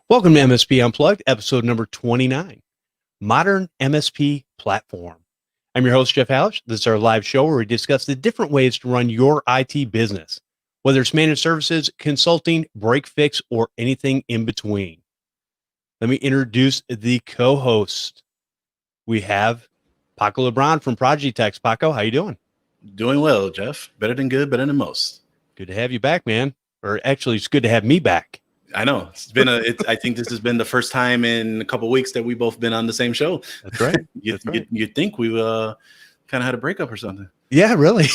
Welcome to MSP Unplugged, episode number 29, Modern MSP Platform. I'm your host, Jeff Halash. This is our live show where we discuss the different ways to run your IT business, whether it's managed services, consulting, break fix, or anything in between. Let me introduce the co-host. We have Paco Lebron from ProdigyTeks. Paco, how you doing? Doing well, Jeff. Better than good, better than most. Good to have you back, man. Or actually, it's good to have me back. I know it's been I think this has been the first time in a couple of weeks that we both been on the same show. That's right. You'd think we kind of had a breakup or something. Yeah, really.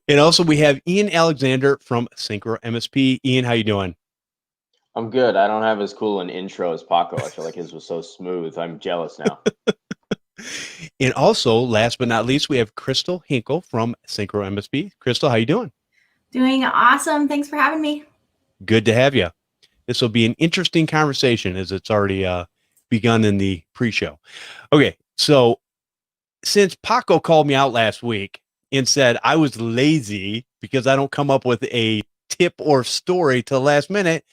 And also we have Ian Alexander from SyncroMSP. Ian, how you doing? I'm good. I don't have as cool an intro as Paco. I feel like his was so smooth. I'm jealous now. And also, last but not least, we have Crystal Hinkle from SyncroMSP. Crystal, how you doing? Doing awesome. Thanks for having me. Good to have you. This will be an interesting conversation as it's already begun in the pre-show. Okay, so since Paco called me out last week and said I was lazy because I don't come up with a tip or story till the last minute,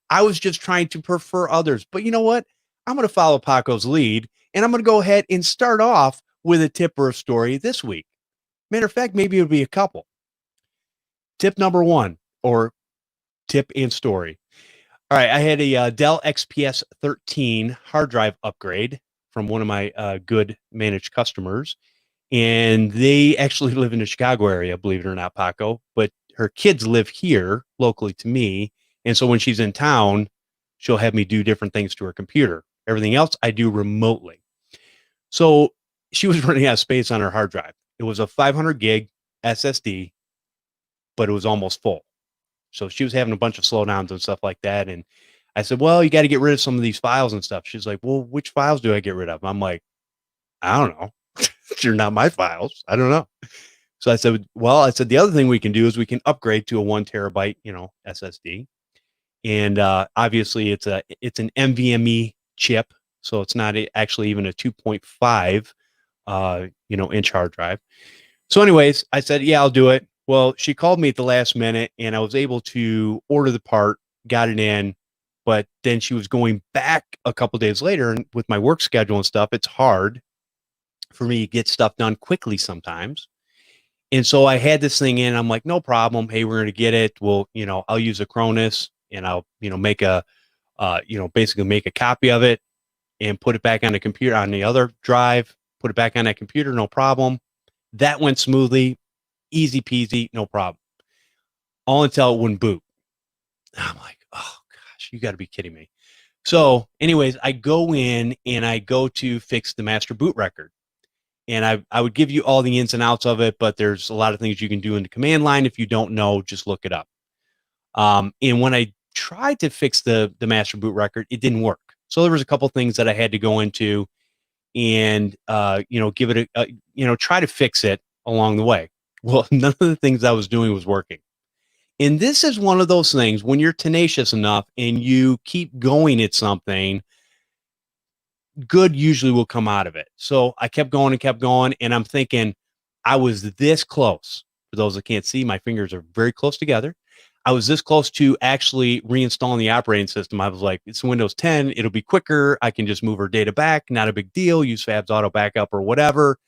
I was just trying to prefer others. But you know what? I'm going to follow Paco's lead, and I'm going to go ahead and start off with a tip or a story this week. Matter of fact, maybe it'll be a couple. Tip number one, or tip and story. All right, I had a Dell XPS 13 hard drive upgrade from one of my good managed customers, and they actually live in the Chicago area, believe it or not, Paco, but her kids live here locally to me, and so when she's in town, she'll have me do different things to her computer. Everything else I do remotely. So she was running out of space on her hard drive. It was a 500 gig SSD, but it was almost full. So she was having a bunch of slowdowns and stuff like that. And I said, well, you got to get rid of some of these files and stuff. She's like, well, which files do I get rid of? I'm like, I don't know. They're not my files. I don't know. So I said, well, the other thing we can do is we can upgrade to a 1 terabyte, SSD. And obviously it's an NVMe chip. So it's not actually even a 2.5, inch hard drive. So anyways, I said, yeah, I'll do it. Well, she called me at the last minute and I was able to order the part, got it in, but then she was going back a couple days later, and with my work schedule and stuff, it's hard for me to get stuff done quickly sometimes. And so I had this thing in, I'm like, no problem. Hey, we're going to get it. Well, I'll use Acronis and I'll, make basically make a copy of it and put it back on the computer on the other drive, put it back on that computer, no problem. That went smoothly. Easy peasy, no problem. All until it wouldn't boot. I'm like, oh gosh, you got to be kidding me. So anyways, I go in and I go to fix the master boot record. And I would give you all the ins and outs of it, but there's a lot of things you can do in the command line. If you don't know, just look it up. And when I tried to fix the master boot record, it didn't work. So there was a couple things that I had to go into and, give it try to fix it along the way. Well, none of the things I was doing was working. And this is one of those things when you're tenacious enough and you keep going at something, good usually will come out of it. So I kept going, and I'm thinking I was this close. For those that can't see, my fingers are very close together. I was this close to actually reinstalling the operating system. I was like, it's Windows 10. It'll be quicker. I can just move her data back. Not a big deal. Use Fab's auto backup or whatever.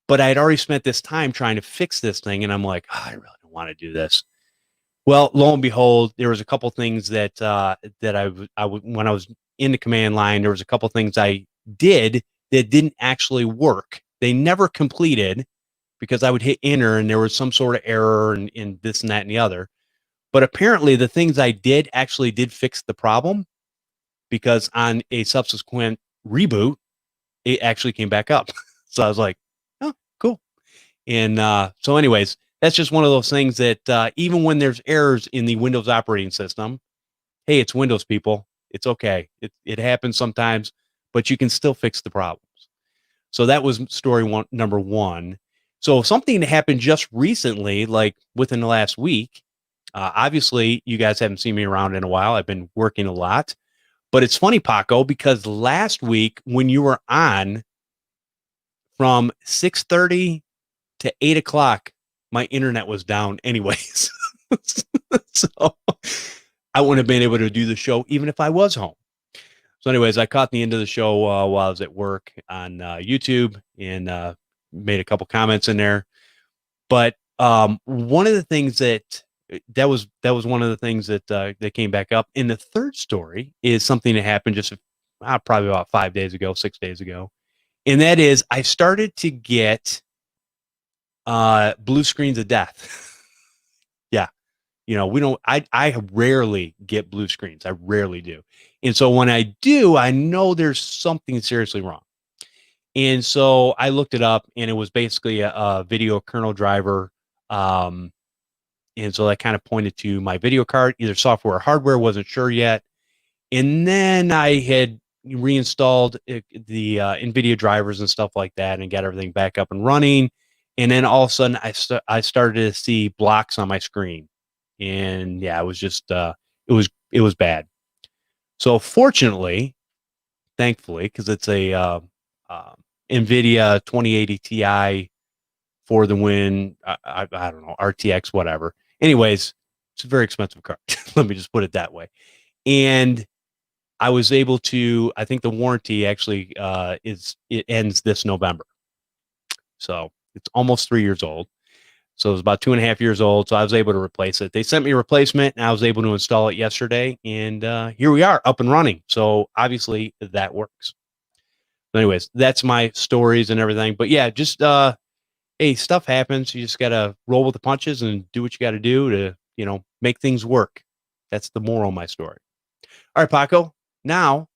But I had already spent this time trying to fix this thing, and I'm like, I really don't want to do this. Well, lo and behold, there was a couple things that when I was in the command line, there was a couple things I did that didn't actually work. They never completed because I would hit enter and there was some sort of error in this and that and the other. But apparently, the things I did actually did fix the problem because on a subsequent reboot, it actually came back up. So I was like, cool. And so anyways, that's just one of those things that even when there's errors in the Windows operating system, hey, it's Windows, people. It's okay. It happens sometimes, but you can still fix the problems. So that was number one. So something that happened just recently, like within the last week, obviously you guys haven't seen me around in a while. I've been working a lot. But it's funny, Paco, because last week when you were on, from 6:30 to 8 o'clock, my internet was down anyways. So I wouldn't have been able to do the show even if I was home. So anyways, I caught the end of the show while I was at work on YouTube and made a couple comments in there. But one of the things that was one of the things that came back up. And the third story is something that happened just probably about 6 days ago. And that is I started to get blue screens of death. Yeah. I rarely get blue screens. I rarely do. And so when I do, I know there's something seriously wrong. And so I looked it up, and it was basically a video kernel driver. And so that kind of pointed to my video card, either software or hardware, wasn't sure yet. And then I had reinstalled the NVIDIA drivers and stuff like that and got everything back up and running. And then all of a sudden I started to see blocks on my screen. And yeah, it was just, it was bad. So thankfully, because it's a NVIDIA 2080 Ti for the win, I don't know, RTX, whatever. Anyways, it's a very expensive card. Let me just put it that way. And I was able to, I think the warranty actually it ends this November. So it's almost 3 years old. So it was about 2.5 years old. So I was able to replace it. They sent me a replacement, and I was able to install it yesterday. And here we are, up and running. So obviously that works. But anyways, that's my stories and everything. But yeah, just hey, stuff happens. You just gotta roll with the punches and do what you got to do to make things work. That's the moral of my story. All right, Paco. Now,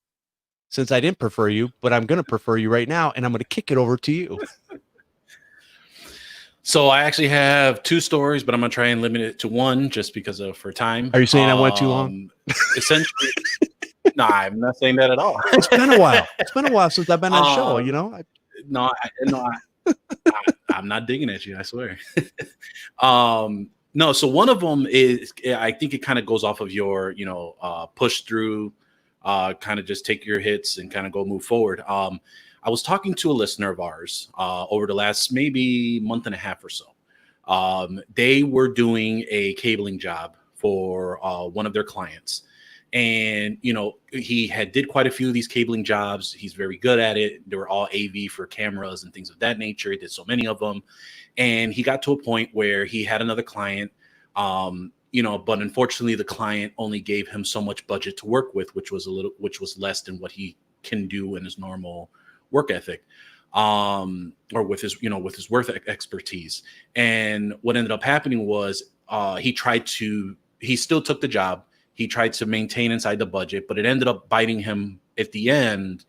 since I didn't prefer you, but I'm gonna prefer you right now, and I'm gonna kick it over to you. So I actually have 2 stories, but I'm gonna try and limit it to one just because for time. Are you saying I went too long? Essentially, no, I'm not saying that at all. It's been a while. It's been a while since I've been on the show. I'm not digging at you. I swear. No. So one of them is, I think it kind of goes off of your, push through, kind of just take your hits and kind of move forward. I was talking to a listener of ours over the last maybe month and a half or so. They were doing a cabling job for one of their clients. And, he did quite a few of these cabling jobs. He's very good at it. They were all AV for cameras and things of that nature. He did so many of them. And he got to a point where he had another client, but unfortunately the client only gave him so much budget to work with, which was less than what he can do in his normal work ethic, or with his work expertise. And what ended up happening was he still took the job. He tried to maintain inside the budget, but it ended up biting him at the end,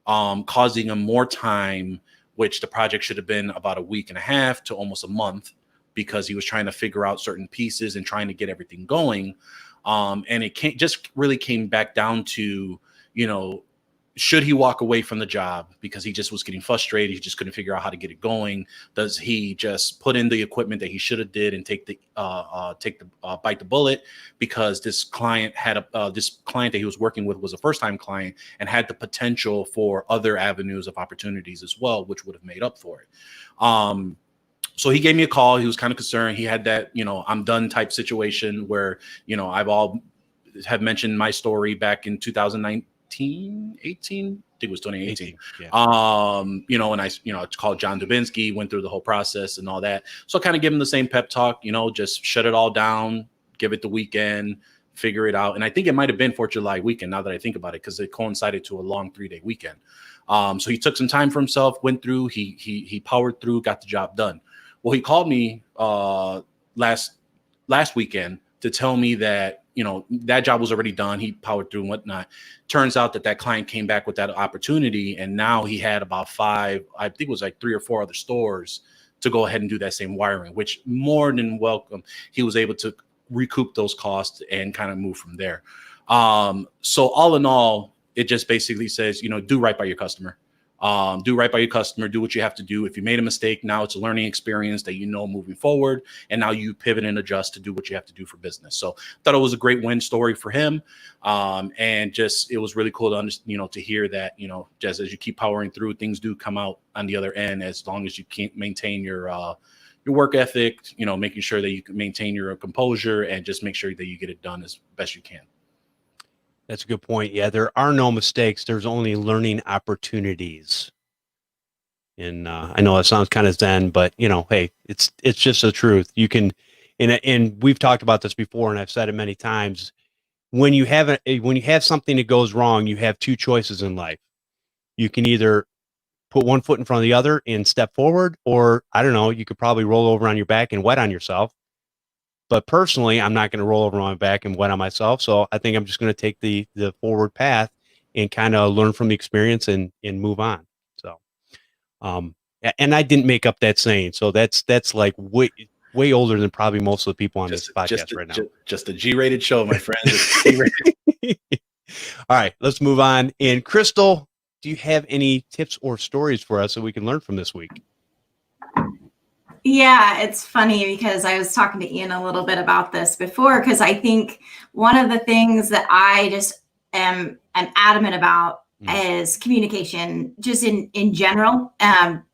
causing him more time, which the project should have been about a week and a half to almost a month, because he was trying to figure out certain pieces and trying to get everything going. And it just really came back down to, should he walk away from the job because he just was getting frustrated? He just couldn't figure out how to get it going. Does he just put in the equipment that he should have did and bite the bullet, because this client this client that he was working with was a first-time client and had the potential for other avenues of opportunities as well, which would have made up for it. So he gave me a call. He was kind of concerned. He had that, I'm done type situation where, have mentioned my story back in 2018, I think it was 2018. Yeah. And I called John Dubinsky, went through the whole process and all that. So I kind of give him the same pep talk, just shut it all down, give it the weekend, figure it out. And I think it might've been 4th of July weekend, now that I think about it, because it coincided to a long 3-day weekend. So he took some time for himself, went through, he powered through, got the job done. Well, he called me last weekend to tell me that, that job was already done. He powered through and whatnot. Turns out that client came back with that opportunity. And now he had about 5, I think it was like 3 or 4 other stores to go ahead and do that same wiring, which more than welcome. He was able to recoup those costs and kind of move from there. So all in all, it just basically says, do right by your customer. Do right by your customer, do what you have to do. If you made a mistake, now it's a learning experience that moving forward, and now you pivot and adjust to do what you have to do for business. So I thought it was a great win story for him, and just it was really cool to to hear that just as you keep powering through, things do come out on the other end, as long as you can't maintain your work ethic, making sure that you can maintain your composure and just make sure that you get it done as best you can. That's a good point. Yeah, there are no mistakes. There's only learning opportunities. And I know that sounds kind of zen, but hey, it's just the truth. You can, and we've talked about this before, and I've said it many times. When you have something that goes wrong, you have two choices in life. You can either put one foot in front of the other and step forward, or I don't know, you could probably roll over on your back and wet on yourself. But personally, I'm not going to roll over on my back and wet on myself. So I think I'm just going to take the forward path and kind of learn from the experience and move on. So, and I didn't make up that saying. So that's like way older than probably most of the people on this podcast right now. Just a G-rated show, my friends. All right, let's move on. And Crystal, do you have any tips or stories for us that we can learn from this week? Yeah, it's funny because I was talking to Ian a little bit about this before, because I think one of the things that I just am adamant about is communication, just in general.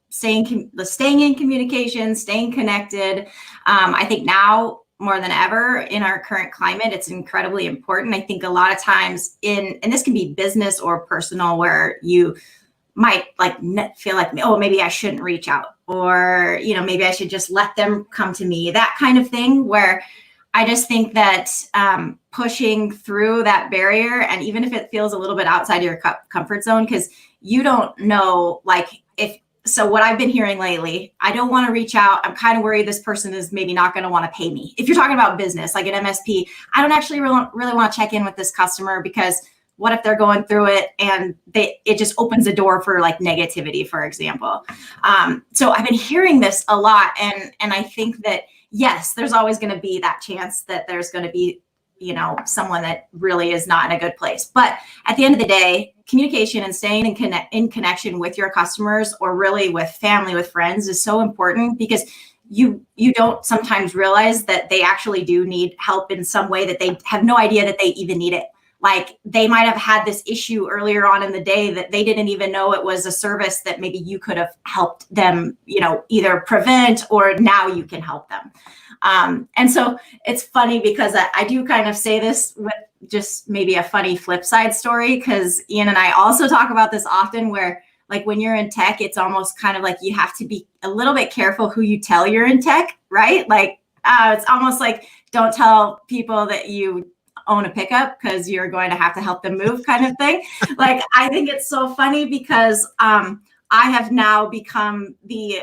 Staying in communication, staying connected. I think now more than ever in our current climate, it's incredibly important. I think a lot of times and this can be business or personal, where you might feel like, oh, maybe I shouldn't reach out, or, maybe I should just let them come to me, that kind of thing, where I just think that pushing through that barrier, and even if it feels a little bit outside of your comfort zone, because you don't know, so what I've been hearing lately, I don't want to reach out. I'm kind of worried this person is maybe not going to want to pay me. If you're talking about business, like an MSP, I don't actually really want to check in with this customer, because what if they're going through it and it just opens the door for negativity, for example. So I've been hearing this a lot. And I think that, yes, there's always going to be that chance that there's going to be, someone that really is not in a good place. But at the end of the day, communication and staying in connection with your customers, or really with family, with friends, is so important, because you don't sometimes realize that they actually do need help in some way that they have no idea that they even need it. Like, they might have had this issue earlier on in the day that they didn't even know it was a service that maybe you could have helped them, either prevent, or now you can help them. And so it's funny, because I do kind of say this with just maybe a funny flip side story, because Ian and I also talk about this often, where when you're in tech, it's almost kind of like you have to be a little bit careful who you tell you're in tech, right? It's almost like, don't tell people that you own a pickup, because you're going to have to help them move, kind of thing. I think it's so funny, because I have now become the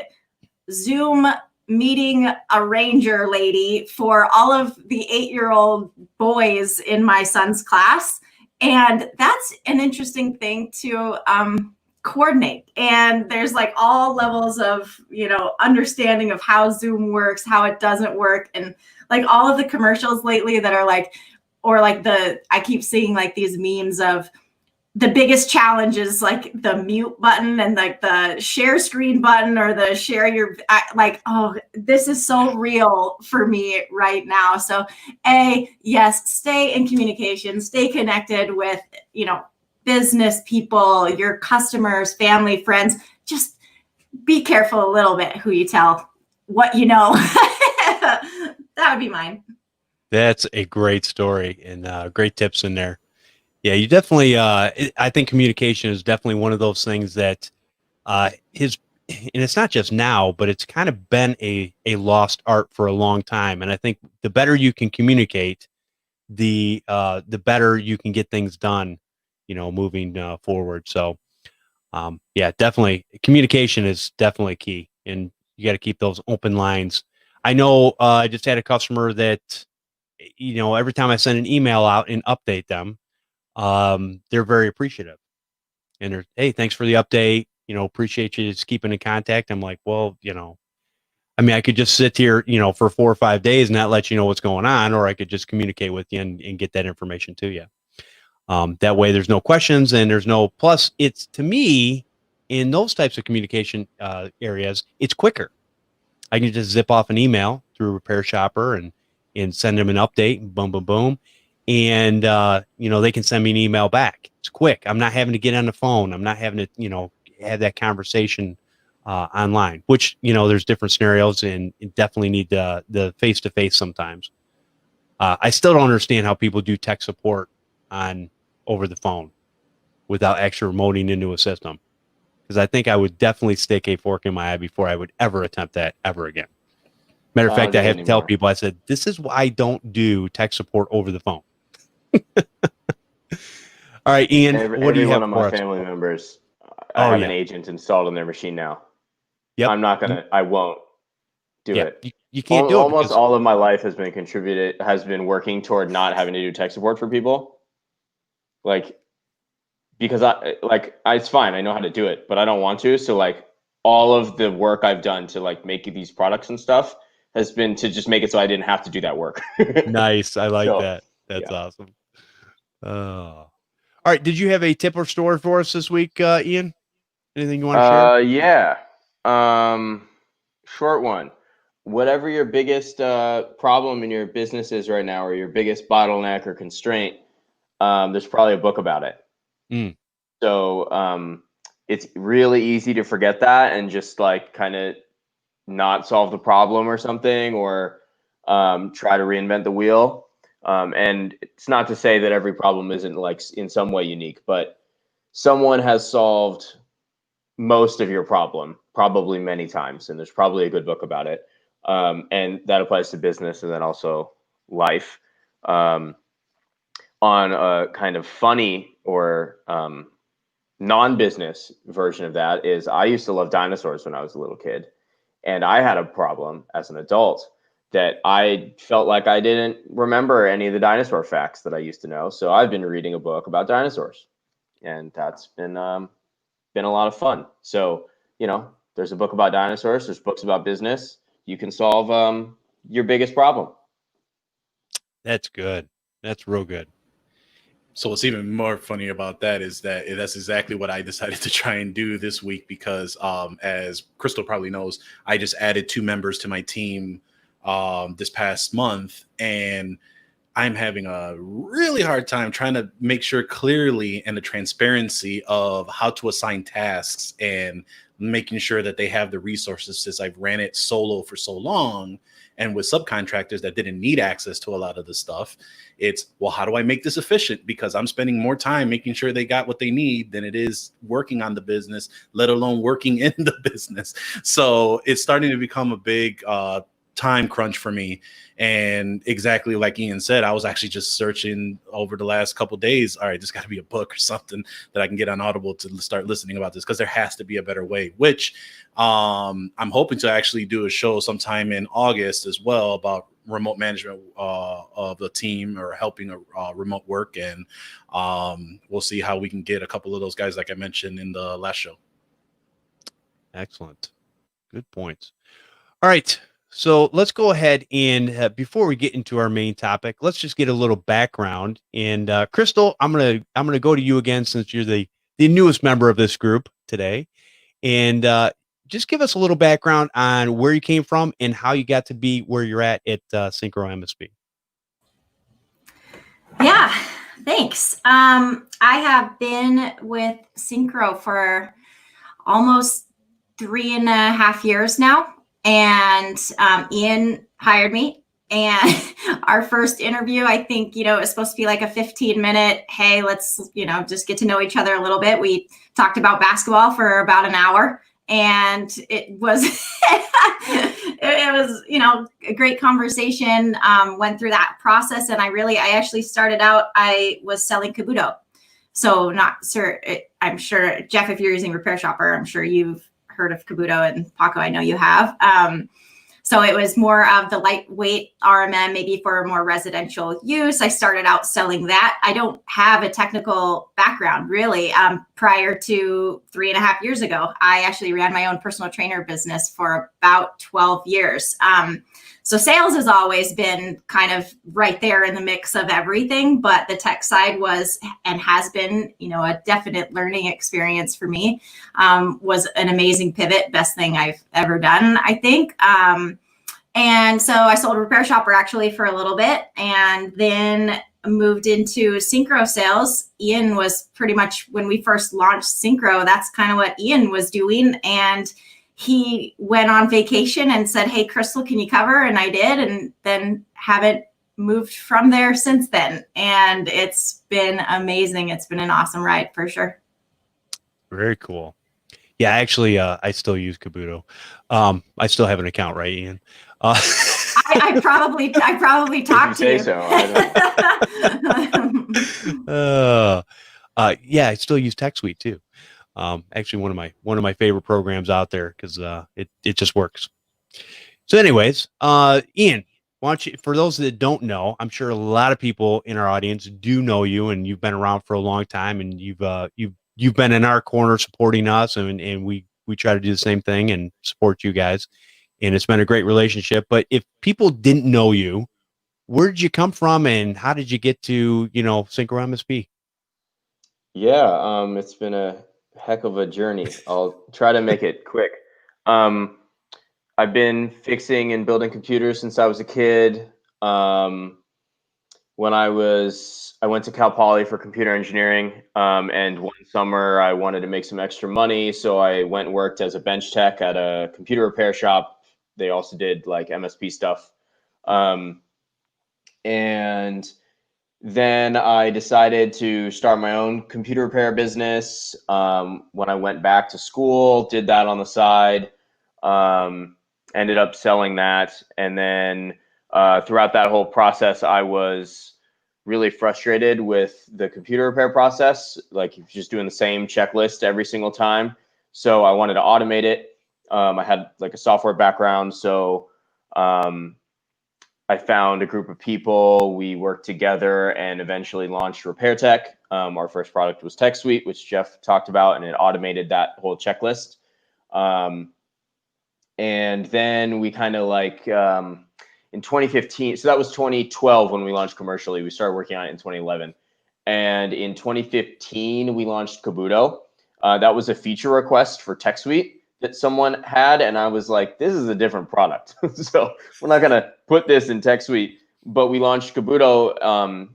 Zoom meeting arranger lady for all of the 8-year-old boys in my son's class. And that's an interesting thing to coordinate. And there's all levels of, understanding of how Zoom works, how it doesn't work. And all of the commercials lately that are I keep seeing these memes of the biggest challenge is the mute button and the share screen button, or the share your, oh, this is so real for me right now. So yes, stay in communication, stay connected with, business people, your customers, family, friends. Just be careful a little bit who you tell what you know. That would be mine. That's a great story, and great tips in there. Yeah, you definitely, I think communication is definitely one of those things that and it's not just now, but it's kind of been a lost art for a long time. And I think the better you can communicate, the better you can get things done, moving forward. So, yeah, definitely communication is definitely key, and you got to keep those open lines. I know I just had a customer that, every time I send an email out and update them, they're very appreciative, and they're, hey, thanks for the update, appreciate you just keeping in contact. I'm like, well, I could just sit here, for 4 or 5 days and not let you know what's going on, or I could just communicate with you and get that information to you. That way there's no questions, and there's no, plus it's, to me, in those types of communication areas, it's quicker. I can just zip off an email through Repair Shopper and send them an update, and boom, boom, boom. And, they can send me an email back. It's quick. I'm not having to get on the phone. I'm not having to, have that conversation online, which, there's different scenarios, and you definitely need the face-to-face sometimes. I still don't understand how people do tech support on over the phone without actually remoting into a system. Because I think I would definitely stick a fork in my eye before I would ever attempt that ever again. Matter of fact, I have to tell people, I said, this is why I don't do tech support over the phone. All right, Ian, what do you have one of for my us? family members, I have an agent installed on their machine now. Yep. I won't do it. You can't do it. Almost all of my life has been working toward not having to do tech support for people. Like, because it's fine. I know how to do it, but I don't want to. So like all of the work I've done to like make these products and stuff has been to just make it so I didn't have to do that work. Nice. I like that. That's awesome. All right. Did you have a tip or story for us this week, Ian? Anything you want to share? Yeah. Short one. Whatever your biggest problem in your business is right now, or your biggest bottleneck or constraint, there's probably a book about it. So it's really easy to forget that and just like kind of not solve the problem or something, or try to reinvent the wheel. And it's not to say that every problem isn't like in some way unique, but someone has solved most of your problem probably many times, and there's probably a good book about it. And that applies to business and then also life. On a kind of funny or non-business version of that is, I used to love dinosaurs when I was a little kid, and I had a problem as an adult that I felt like I didn't remember any of the dinosaur facts that I used to know. So I've been reading a book about dinosaurs, and that's been a lot of fun. So, there's a book about dinosaurs, there's books about business. You can solve your biggest problem. That's good. That's real good. So what's even more funny about that is that that's exactly what I decided to try and do this week, because as Crystal probably knows, I just added 2 members to my team this past month, and I'm having a really hard time trying to make sure clearly and the transparency of how to assign tasks and making sure that they have the resources, since I've ran it solo for so long and with subcontractors that didn't need access to a lot of the stuff. It's, well, how do I make this efficient? Because I'm spending more time making sure they got what they need than it is working on the business, let alone working in the business. So it's starting to become a big time crunch for me. And exactly like Ian said, I was actually just searching over the last couple of days. All right, there's got to be a book or something that I can get on Audible to start listening about this, because there has to be a better way, which I'm hoping to actually do a show sometime in August as well about remote management of the team, or helping remote work. And we'll see how we can get a couple of those guys, like I mentioned in the last show. Excellent. Good points. All right. So let's go ahead and before we get into our main topic, let's just get a little background. And Crystal, I'm gonna go to you again, since you're the newest member of this group today, and just give us a little background on where you came from and how you got to be where you're at SyncroMSP. Yeah, thanks. I have been with Syncro for almost 3.5 years now. And Ian hired me, and our first interview, I think, it was supposed to be like a 15-minute, hey, let's, just get to know each other a little bit. We talked about basketball for about an hour, and it was, it was, a great conversation, went through that process. And I actually started out, I was selling Kabuto. So I'm sure, Jeff, if you're using Repair Shopper, I'm sure you've heard of Kabuto, and Paco, I know you have. So it was more of the lightweight RMM, maybe for more residential use. I started out selling that. I don't have a technical background, really. Prior to 3.5 years ago, I actually ran my own personal trainer business for about 12 years. So sales has always been kind of right there in the mix of everything, but the tech side was and has been, a definite learning experience for me. Was an amazing pivot, best thing I've ever done, I think. And so I sold Repair Shopper actually for a little bit, and then moved into Syncro sales. Ian was pretty much, when we first launched Syncro, that's kind of what Ian was doing. And he went on vacation and said, hey, Crystal, can you cover? And I did, and then haven't moved from there since then. And it's been amazing. It's been an awesome ride for sure. Very cool. Yeah, actually, I still use Kabuto. I still have an account, right, Ian? I probably talked to you. So, I don't. Yeah, I still use TechSuite too. Actually, one of my favorite programs out there because it just works. So, anyways, Ian, why don't you, for those that don't know, I'm sure a lot of people in our audience do know you, and you've been around for a long time, and you've been in our corner supporting us, and we try to do the same thing and support you guys, and it's been a great relationship. But if people didn't know you, where did you come from, and how did you get to SyncroMSP? Yeah, it's been a heck of a journey. I'll try to make it quick. I've been fixing and building computers since I was a kid. When I went to Cal Poly for computer engineering, and one summer I wanted to make some extra money, so I went and worked as a bench tech at a computer repair shop. They also did like MSP stuff. And then I decided to start my own computer repair business. When I went back to school, did that on the side, ended up selling that. And then throughout that whole process, I was really frustrated with the computer repair process. Like you're just doing the same checklist every single time. So I wanted to automate it. I had like a software background. So I found a group of people, we worked together and eventually launched RepairTek. Our first product was TechSuite, which Jeff talked about, and it automated that whole checklist. And then we kind of like in 2015, so that was 2012 when we launched commercially. We started working on it in 2011. And in 2015, we launched Kabuto. That was a feature request for TechSuite that someone had, and I was like, this is a different product. So we're not gonna put this in TechSuite, but we launched Kabuto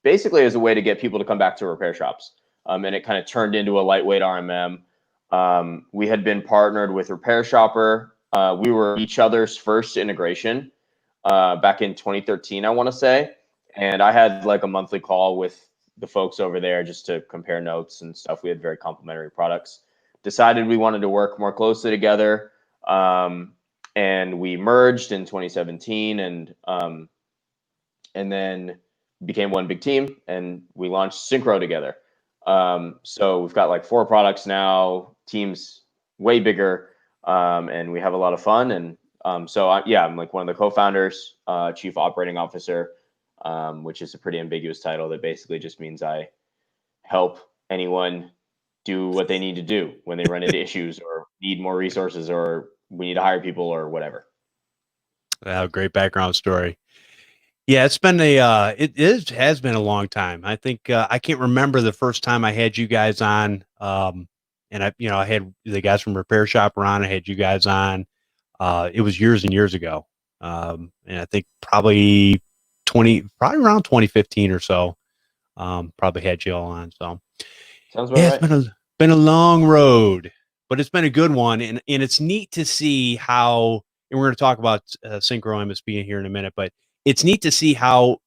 basically as a way to get people to come back to repair shops. And it kind of turned into a lightweight RMM. We had been partnered with Repair Shopper. We were each other's first integration back in 2013, I wanna say. And I had like a monthly call with the folks over there just to compare notes and stuff. We had very complementary products. Decided we wanted to work more closely together, and we merged in 2017, and then became one big team, and we launched Syncro together. So we've got like 4 products now, teams way bigger, and we have a lot of fun. And I'm like one of the co-founders, chief operating officer, which is a pretty ambiguous title that basically just means I help anyone do what they need to do when they run into issues or need more resources or we need to hire people or whatever. Wow, great background story. Yeah, it's been has been a long time. I think I can't remember the first time I had you guys on. And I had the guys from Repair Shop on. I had you guys on. It was years and years ago. And I think probably around 2015 or so. Probably had you all on. So sounds about right. It's been a long road, but it's been a good one, and it's neat to see how. And we're going to talk about SyncroMSP in here in a minute, but it's neat to see how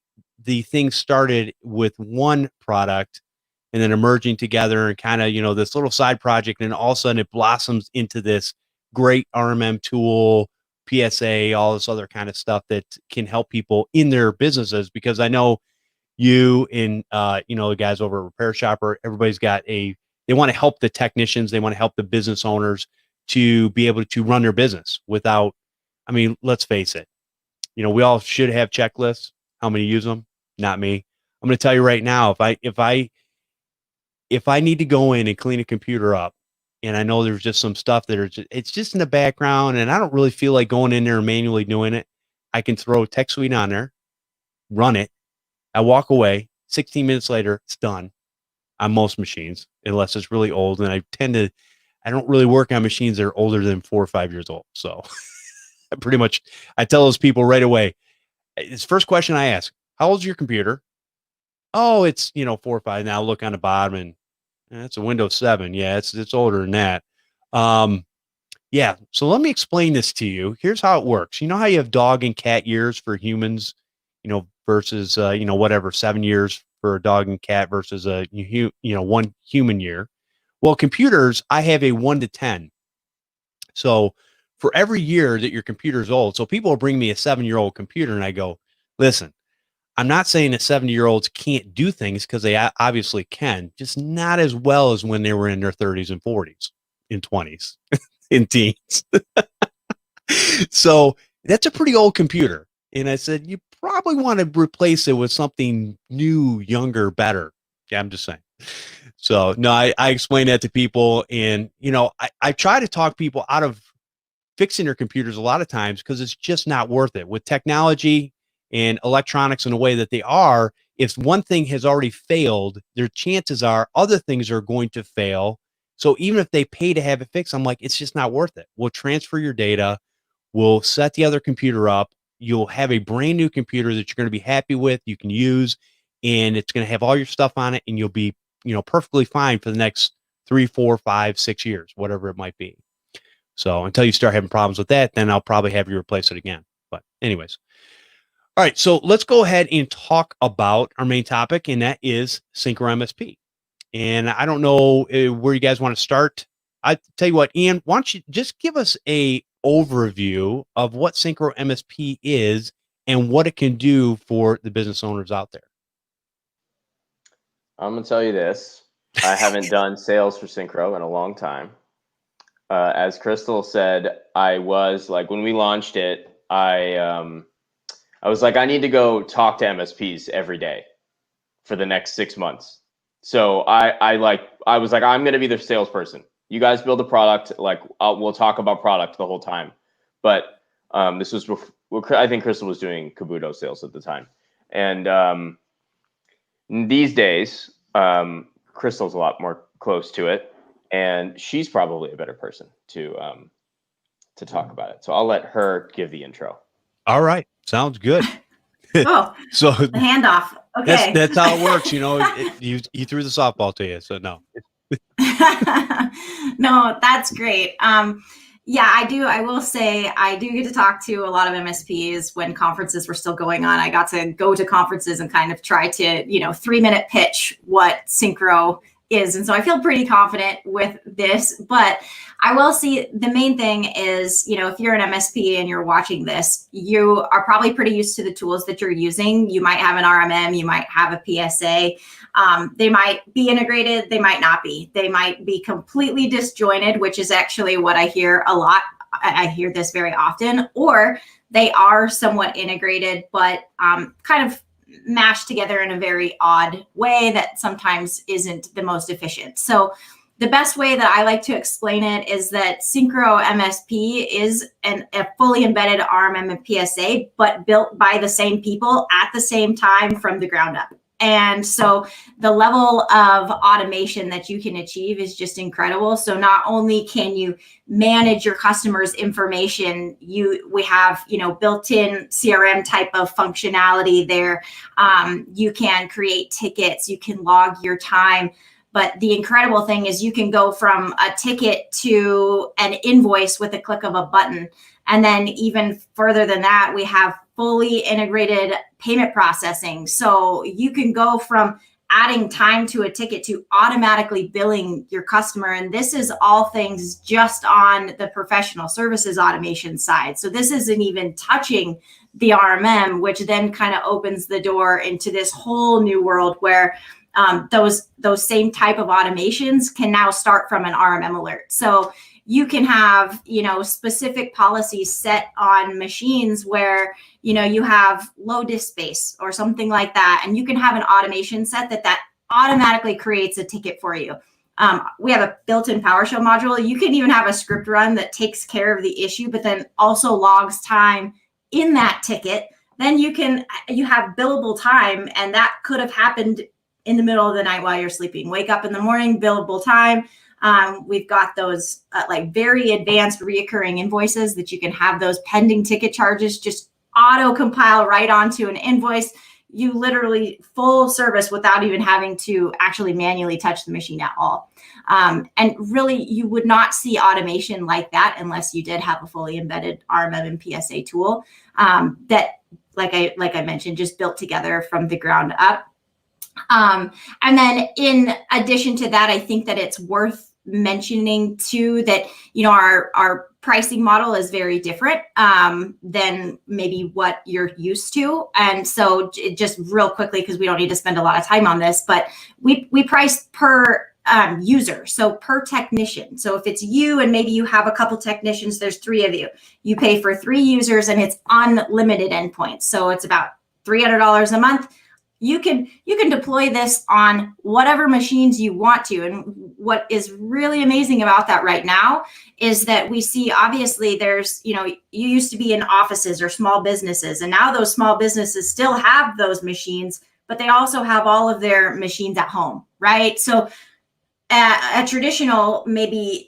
the thing started with one product and then emerging together and kind of this little side project, and all of a sudden it blossoms into this great RMM tool, PSA, all this other kind of stuff that can help people in their businesses. Because I know you and the guys over at Repair Shopper, everybody's got they want to help the technicians, they want to help the business owners to be able to run their business without, I mean, let's face it, we all should have checklists. How many use them? Not me. I'm going to tell you right now, if I need to go in and clean a computer up, and I know there's just some stuff that it's just in the background, and I don't really feel like going in there and manually doing it, I can throw TechSuite on there, run it. I walk away. 16 minutes later, it's done on most machines, unless it's really old. And I don't really work on machines that are older than 4 or 5 years old. So I tell those people right away, it's first question I ask, how old's your computer? Oh, it's, 4 or 5. Now look on the bottom and it's a Windows 7. Yeah, it's older than that. Yeah. So let me explain this to you. Here's how it works. You know how you have dog and cat years for humans versus, whatever, 7 years for a dog and cat versus 1 human year. Well, computers, I have a 1 to 10. So for every year that your computer is old, so people will bring me a 7-year-old computer and I go, listen, I'm not saying that 70-year-olds can't do things, because they obviously can, just not as well as when they were in their 30s and 40s and 20s and teens. So that's a pretty old computer. And I said, you probably want to replace it with something new, younger, better. Yeah, I'm just saying. So no, I explain that to people, and I try to talk people out of fixing their computers a lot of times, because it's just not worth it. With technology and electronics in the way that they are, if one thing has already failed, their chances are other things are going to fail. So even if they pay to have it fixed, I'm like, it's just not worth it. We'll transfer your data. We'll set the other computer up. You'll have a brand new computer that you're going to be happy with, you can use, and it's going to have all your stuff on it, and you'll be, perfectly fine for the next 3, 4, 5, 6 years, whatever it might be. So until you start having problems with that, then I'll probably have you replace it again. But anyways. All right, so let's go ahead and talk about our main topic, and that is SyncroMSP. And I don't know where you guys want to start. I tell you what, Ian, why don't you just give us a overview of what SyncroMSP is and what it can do for the business owners out there. I'm going to tell you this. I haven't done sales for Syncro in a long time. As Crystal said, I was like, when we launched it, I was like, I need to go talk to MSPs every day for the next 6 months. So I was like, I'm going to be the salesperson. You guys build a product, we'll talk about product the whole time. But this was before, I think Crystal was doing Kabuto sales at the time. And these days, Crystal's a lot more close to it, and she's probably a better person to talk about it. So I'll let her give the intro. All right. Sounds good. Oh, so the handoff. Okay. That's how it works. He threw the softball to you. So no. No, that's great. Yeah, I do. I will say I do get to talk to a lot of MSPs when conferences were still going on. I got to go to conferences and kind of try to, 3-minute pitch what Syncro is. And so I feel pretty confident with this, but I will see the main thing is, if you're an MSP and you're watching this, you are probably pretty used to the tools that you're using. You might have an RMM, you might have a PSA. They might be integrated, they might not be. They might be completely disjointed, which is actually what I hear a lot. I hear this very often, or they are somewhat integrated, but kind of mashed together in a very odd way that sometimes isn't the most efficient. So the best way that I like to explain it is that SyncroMSP is a fully embedded RMM and PSA, but built by the same people at the same time from the ground up. And so the level of automation that you can achieve is just incredible. So not only can you manage your customers' information, we have, built-in CRM type of functionality there. You can create tickets, you can log your time. But the incredible thing is you can go from a ticket to an invoice with a click of a button. And then even further than that, we have fully integrated payment processing. So you can go from adding time to a ticket to automatically billing your customer. And this is all things just on the professional services automation side. So this isn't even touching the RMM, which then kind of opens the door into this whole new world where those same type of automations can now start from an RMM alert. So you can have, specific policies set on machines where, you have low disk space or something like that. And you can have an automation set that automatically creates a ticket for you. We have a built-in PowerShell module. You can even have a script run that takes care of the issue, but then also logs time in that ticket. Then you have billable time, and that could have happened in the middle of the night while you're sleeping. Wake up in the morning, billable time. We've got those very advanced reoccurring invoices that you can have those pending ticket charges just auto compile right onto an invoice. You literally full service without even having to actually manually touch the machine at all. And really, you would not see automation like that unless you did have a fully embedded RMM and PSA tool that like I mentioned, just built together from the ground up. And then in addition to that, I think that it's worth mentioning too that, you know, our pricing model is very different than maybe what you're used to. And so just real quickly, because we don't need to spend a lot of time on this, but we price per user, so per technician. So if it's you and maybe you have a couple technicians, there's 3 of you, you pay for 3 users and it's unlimited endpoints. So it's about $300 a month. You can deploy this on whatever machines you want to. And what is really amazing about that right now is that we see, obviously, there's, you know, you used to be in offices or small businesses, and now those small businesses still have those machines, but they also have all of their machines at home, right? So a traditional maybe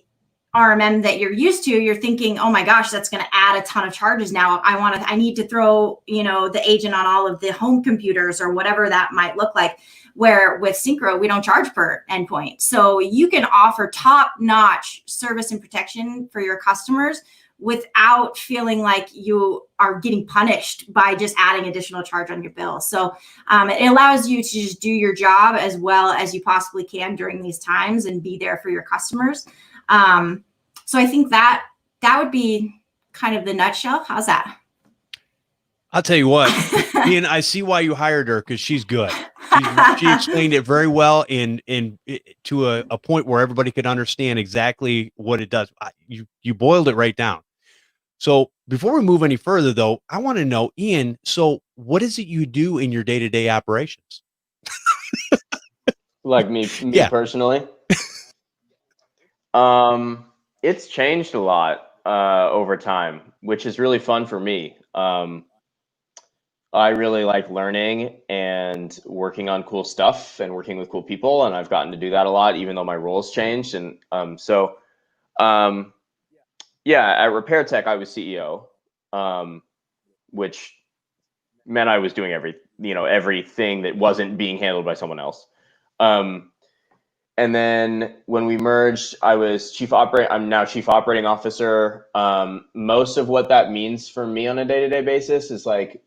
RMM that you're used to, you're thinking, oh my gosh, that's going to add a ton of charges now. I need to throw, you know, the agent on all of the home computers or whatever that might look like. Where with Syncro, we don't charge per endpoint. So you can offer top-notch service and protection for your customers without feeling like you are getting punished by just adding additional charge on your bill. So it allows you to just do your job as well as you possibly can during these times and be there for your customers. So I think that would be kind of the nutshell. How's that? I'll tell you what, Ian, I see why you hired her, because she's good. She explained it very well and to a point where everybody could understand exactly what it does. You boiled it right down. So before we move any further, though, I want to know, Ian, so what is it you do in your day-to-day operations? Like me Yeah. personally? It's changed a lot over time, which is really fun for me. I really like learning and working on cool stuff and working with cool people, and I've gotten to do that a lot, even though my role's changed. And yeah, at Repair Tech, I was CEO, which meant I was doing everything that wasn't being handled by someone else. And then when we merged, I'm now Chief Operating Officer. Most of what that means for me on a day-to-day basis is like,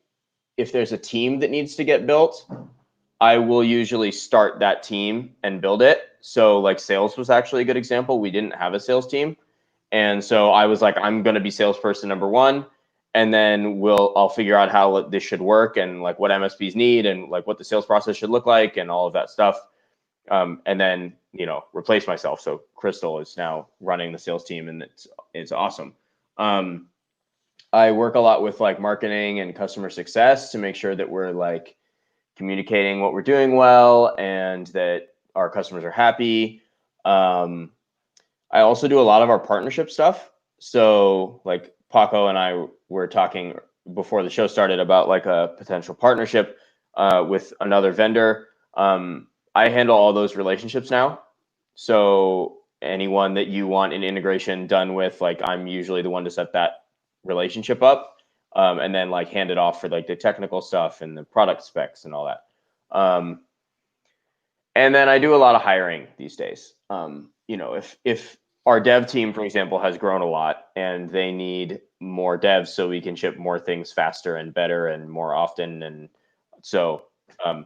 if there's a team that needs to get built, I will usually start that team and build it. So like sales was actually a good example. We didn't have a sales team. And so I was like, I'm going to be salesperson number 1. And then I'll figure out how this should work and like what MSPs need and like what the sales process should look like and all of that stuff. And then, you know, replace myself. So Crystal is now running the sales team, and it's awesome. I work a lot with like marketing and customer success to make sure that we're like communicating what we're doing well and that our customers are happy. I also do a lot of our partnership stuff. So like Paco and I were talking before the show started about like a potential partnership with another vendor. I handle all those relationships now. So anyone that you want an integration done with, like I'm usually the one to set that relationship up and then like hand it off for like the technical stuff and the product specs and all that. And then I do a lot of hiring these days. You know, if our dev team, for example, has grown a lot and they need more devs so we can ship more things faster and better and more often. And so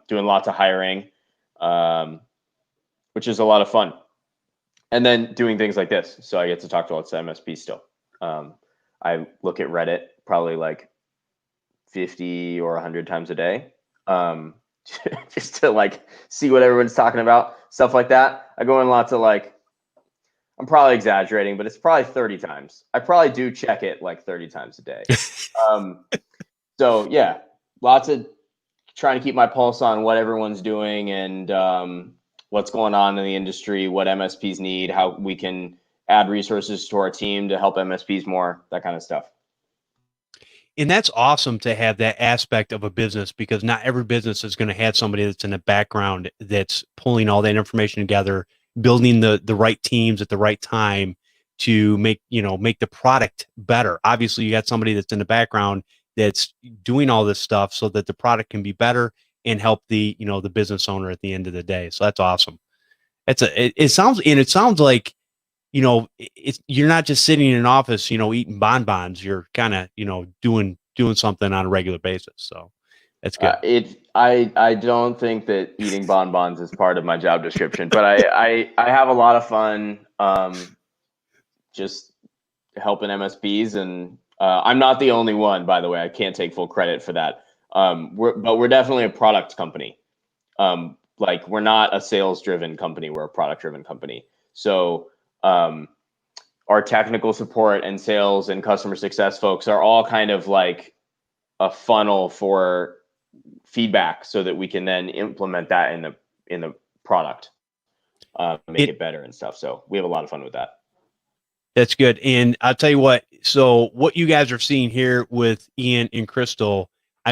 doing lots of hiring, which is a lot of fun. And then doing things like this. So I get to talk to lots of MSPs still. I look at Reddit probably like 50 or 100 times a day, just to like see what everyone's talking about, stuff like that. I go in lots of like, I'm probably exaggerating, but it's probably 30 times. I probably do check it like 30 times a day. So yeah, lots of trying to keep my pulse on what everyone's doing and what's going on in the industry, what MSPs need, how we can add resources to our team to help MSPs more, that kind of stuff. And that's awesome to have that aspect of a business, because not every business is going to have somebody that's in the background that's pulling all that information together, building the right teams at the right time to make the product better. Obviously, you got somebody that's in the background that's doing all this stuff so that the product can be better and help the business owner at the end of the day. So that's awesome. It sounds like, you're not just sitting in an office, eating bonbons. You're kind of, doing doing something on a regular basis. So that's good. I don't think that eating bonbons is part of my job description, but I have a lot of fun just helping MSPs, and I'm not the only one, by the way. I can't take full credit for that. But we're definitely a product company. Like, we're not a sales driven company, we're a product driven company. So our technical support and sales and customer success folks are all kind of like a funnel for feedback so that we can then implement that in the product, make it better and stuff. So we have a lot of fun with that. That's good. And I'll tell you what, so what you guys are seeing here with Ian and Crystal,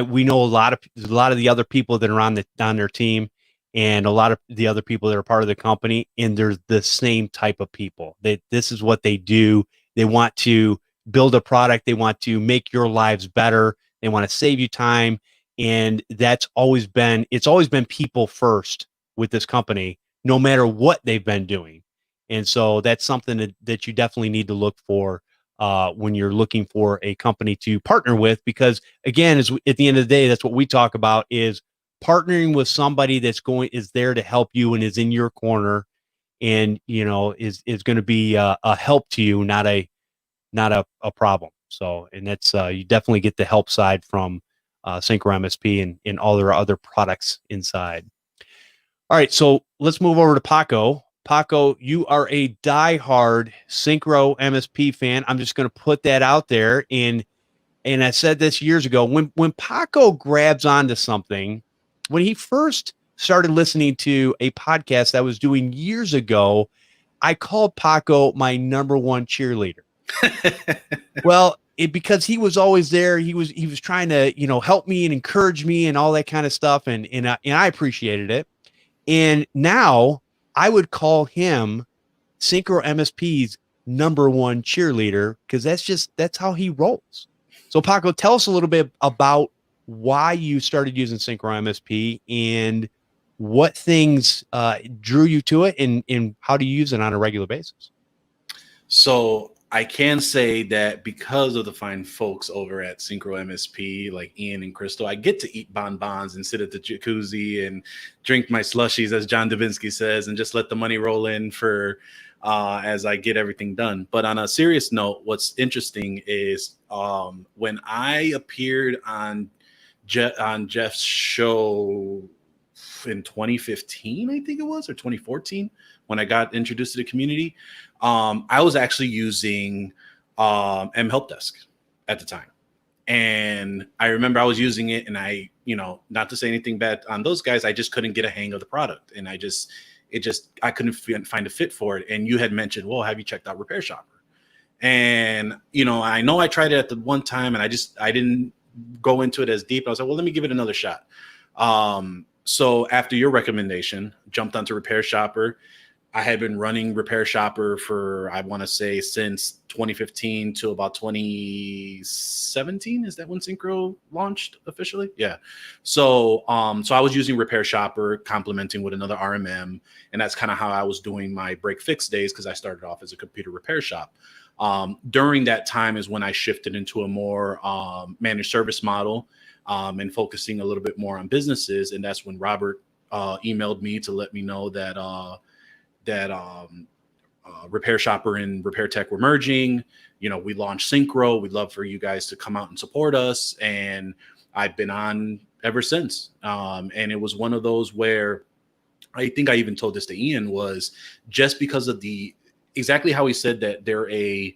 we know a lot of the other people that are on their team, and a lot of the other people that are part of the company, and they're the same type of people. This is what they do. They want to build a product. They want to make your lives better. They want to save you time. And it's always been people first with this company, no matter what they've been doing. And so that's something that you definitely need to look for when you're looking for a company to partner with, because again, at the end of the day, that's what we talk about, is partnering with somebody is there to help you and is in your corner, and is going to be a help to you, not a problem. So, and that's you definitely get the help side from SyncroMSP and all their other products inside. All right, so let's move over to Paco. Paco, you are a diehard SyncroMSP fan. I'm just going to put that out there. And I said this years ago, when Paco grabs onto something, when he first started listening to a podcast I was doing years ago, I called Paco my number one cheerleader. Well, because he was always there. He was trying to, help me and encourage me and all that kind of stuff. And I appreciated it. And now I would call him SyncroMSP's number one cheerleader, because that's how he rolls. So Paco, tell us a little bit about why you started using SyncroMSP and what things drew you to it, and how do you use it on a regular basis? So I can say that because of the fine folks over at SyncroMSP, like Ian and Crystal, I get to eat bonbons and sit at the jacuzzi and drink my slushies, as John Davinsky says, and just let the money roll in for as I get everything done. But on a serious note, what's interesting is when I appeared on Jeff's show in 2015, I think it was, or 2014, when I got introduced to the community, I was actually using Help Desk at the time. And I remember I was using it, and I, not to say anything bad on those guys, I just couldn't get a hang of the product. And I couldn't find a fit for it. And you had mentioned, well, have you checked out Repair Shopper? And, I know I tried it at the one time, and I didn't go into it as deep. I was like, well, let me give it another shot. So after your recommendation, jumped onto Repair Shopper. I had been running Repair Shopper for, I want to say, since 2015 to about 2017. Is that when Syncro launched officially? Yeah. So I was using Repair Shopper, complementing with another RMM, and that's kind of how I was doing my break fix days, because I started off as a computer repair shop. During that time is when I shifted into a more managed service model, and focusing a little bit more on businesses, and that's when Robert emailed me to let me know that Repair Shopper and Repair Tech were merging. We launched Syncro. We'd love for you guys to come out and support us. And I've been on ever since. And it was one of those where I think I even told this to Ian, was just because of exactly how he said that they're a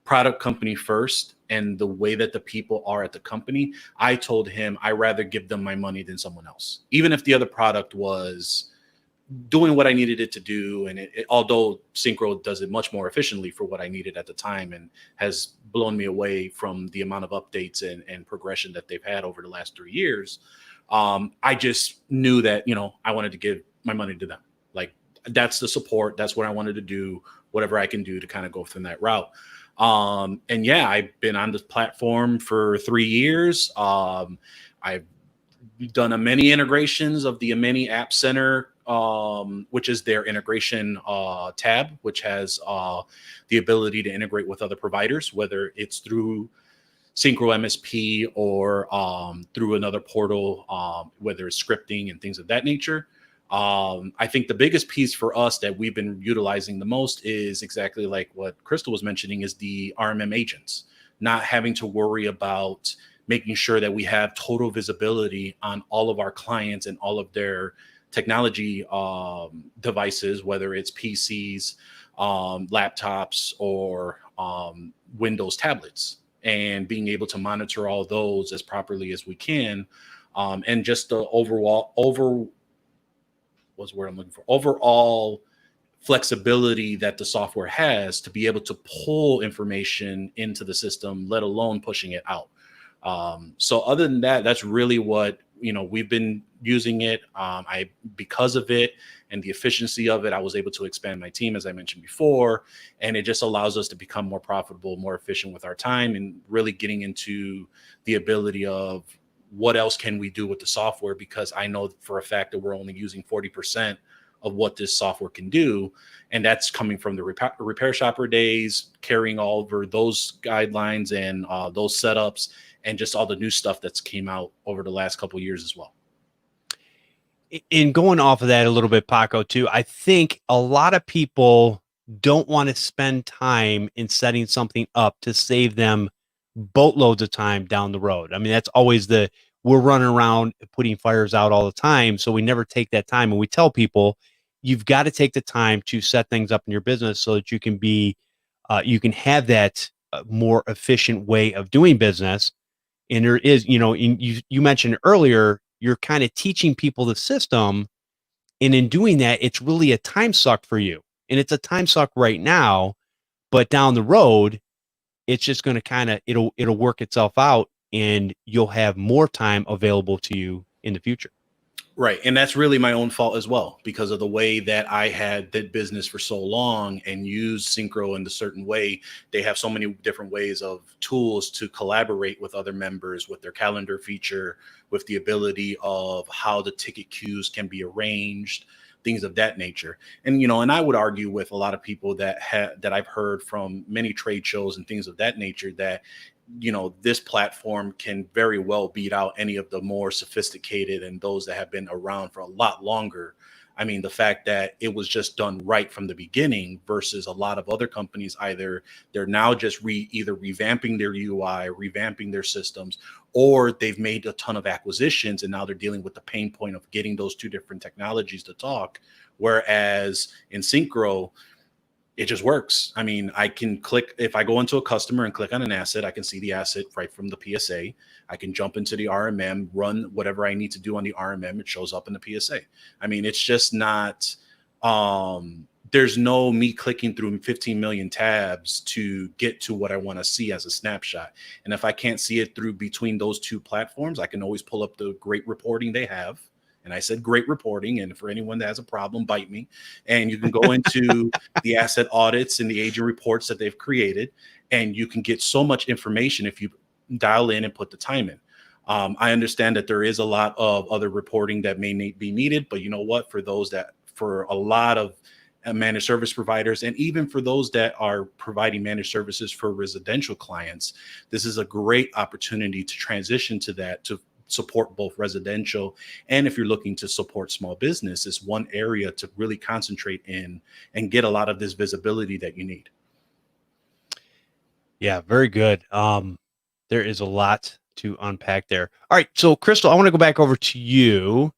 product company first, and the way that the people are at the company, I told him I rather give them my money than someone else, even if the other product was doing what I needed it to do. And although Syncro does it much more efficiently for what I needed at the time, and has blown me away from the amount of updates and progression that they've had over the last 3 years, I just knew that, I wanted to give my money to them. Like, that's the support. That's what I wanted to do, whatever I can do to kind of go from that route. And yeah, I've been on this platform for 3 years. I've done many integrations of the Many App Center, which is their integration tab, which has the ability to integrate with other providers, whether it's through SyncroMSP or through another portal, whether it's scripting and things of that nature. I think the biggest piece for us that we've been utilizing the most is exactly like what Crystal was mentioning, is the RMM agents, not having to worry about making sure that we have total visibility on all of our clients and all of their technology devices, whether it's PCs, laptops, or Windows tablets, and being able to monitor all those as properly as we can. And just the overall flexibility that the software has to be able to pull information into the system, let alone pushing it out. So other than that, that's really what, we've been using it. Because of it and the efficiency of it, I was able to expand my team, as I mentioned before, and it just allows us to become more profitable, more efficient with our time, and really getting into the ability of what else can we do with the software, because I know for a fact that we're only using 40% of what this software can do. And that's coming from the repair shopper days, carrying all over those guidelines and those setups, and just all the new stuff that's came out over the last couple of years as well. In going off of that a little bit, Paco, too, I think a lot of people don't want to spend time in setting something up to save them boatloads of time down the road. I mean, that's always we're running around putting fires out all the time. So we never take that time. And we tell people, you've got to take the time to set things up in your business so that you can you can have that more efficient way of doing business. And there is, you mentioned earlier, you're kind of teaching people the system. And in doing that, it's really a time suck for you. And it's a time suck right now, but down the road, it's just going to it'll work itself out, and you'll have more time available to you in the future. Right. And that's really my own fault as well, because of the way that I had that business for so long and used Syncro in a certain way. They have so many different ways of tools to collaborate with other members, with their calendar feature, with the ability of how the ticket queues can be arranged, things of that nature. And, and I would argue with a lot of people that I've heard from many trade shows and things of that nature that, this platform can very well beat out any of the more sophisticated and those that have been around for a lot longer. I mean, the fact that it was just done right from the beginning versus a lot of other companies, either they're now just either revamping their UI, revamping their systems, or they've made a ton of acquisitions and now they're dealing with the pain point of getting those two different technologies to talk. Whereas in Syncro, it just works. I mean, I can click, if I go into a customer and click on an asset, I can see the asset right from the PSA. I can jump into the RMM, run whatever I need to do on the RMM. It shows up in the PSA. I mean, it's just not, there's no me clicking through 15 million tabs to get to what I want to see as a snapshot. And if I can't see it through between those two platforms, I can always pull up the great reporting they have. And I said great reporting. And for anyone that has a problem, bite me. And you can go into the asset audits and the agent reports that they've created. And you can get so much information if you dial in and put the time in. I understand that there is a lot of other reporting that may be needed. But you know what? For a lot of managed service providers, and even for those that are providing managed services for residential clients, this is a great opportunity to transition to that, to support both residential, and if you're looking to support small business, is one area to really concentrate in and get a lot of this visibility that you need. Yeah, very good. There is a lot to unpack there. All right, so Crystal, I want to go back over to you.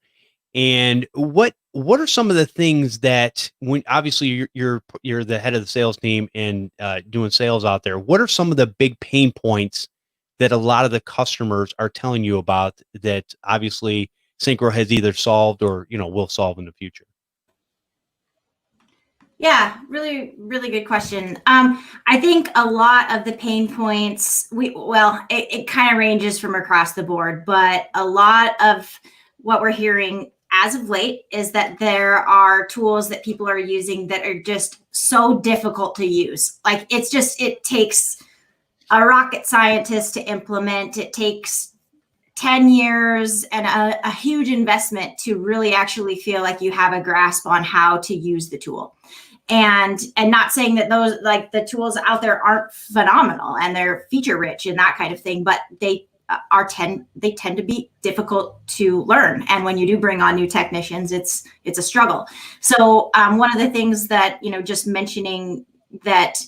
And what are some of the things that, when obviously you're the head of the sales team and doing sales out there, what are some of the big pain points that a lot of the customers are telling you about that obviously Syncro has either solved or, will solve in the future? Yeah, really, really good question. I think a lot of the pain points, it kind of ranges from across the board, but a lot of what we're hearing as of late is that there are tools that people are using that are just so difficult to use. Like it takes a rocket scientist to implement. It takes 10 years and a huge investment to really actually feel like you have a grasp on how to use the tool. And not saying that those, like, the tools out there aren't phenomenal and they're feature rich and that kind of thing, but they tend to be difficult to learn. And when you do bring on new technicians, it's a struggle. So one of the things that, just mentioning that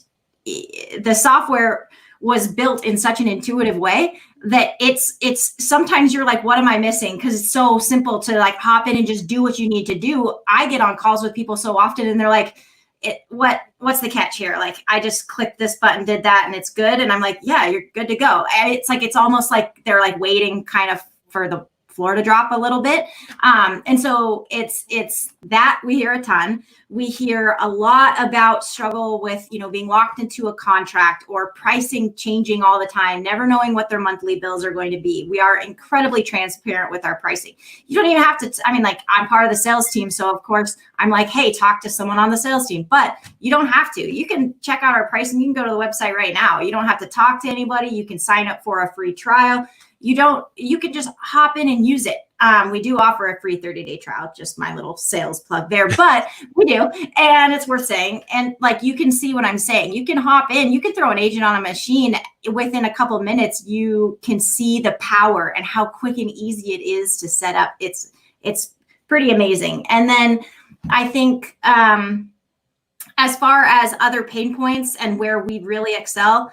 the software was built in such an intuitive way that it's sometimes you're like, what am I missing? Because it's so simple to like hop in and just do what you need to do. I get on calls with people so often and they're like, what's the catch here? Like, I just clicked this button, did that, and it's good. And I'm like, yeah, you're good to go. And it's almost like they're like waiting kind of for the floor to drop a little bit. And so it's that we hear a ton. We hear a lot about struggle with, being locked into a contract or pricing changing all the time, never knowing what their monthly bills are going to be. We are incredibly transparent with our pricing. You don't even have to, I'm part of the sales team. So of course I'm like, hey, talk to someone on the sales team, but you don't have to. You can check out our pricing. You can go to the website right now. You don't have to talk to anybody. You can sign up for a free trial. You can just hop in and use it. We do offer a free 30-day trial, just my little sales plug there, but we do. And it's worth saying. And like, you can see what I'm saying. You can hop in, you can throw an agent on a machine within a couple of minutes. You can see the power and how quick and easy it is to set up. It's pretty amazing. And then I think, as far as other pain points and where we really excel,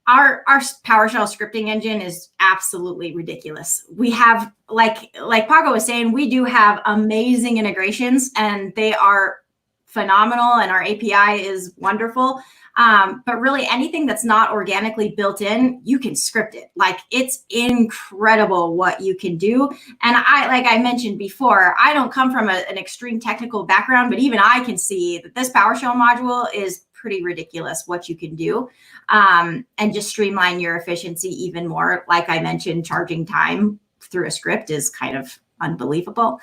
our PowerShell scripting engine is absolutely ridiculous. We have, like Paco was saying, we do have amazing integrations and they are phenomenal and our API is wonderful. But really anything that's not organically built in, you can script it. Like, it's incredible what you can do. And like I mentioned before, I don't come from an extreme technical background, but even I can see that this PowerShell module is pretty ridiculous what you can do, and just streamline your efficiency even more. Like I mentioned, charging time through a script is kind of unbelievable.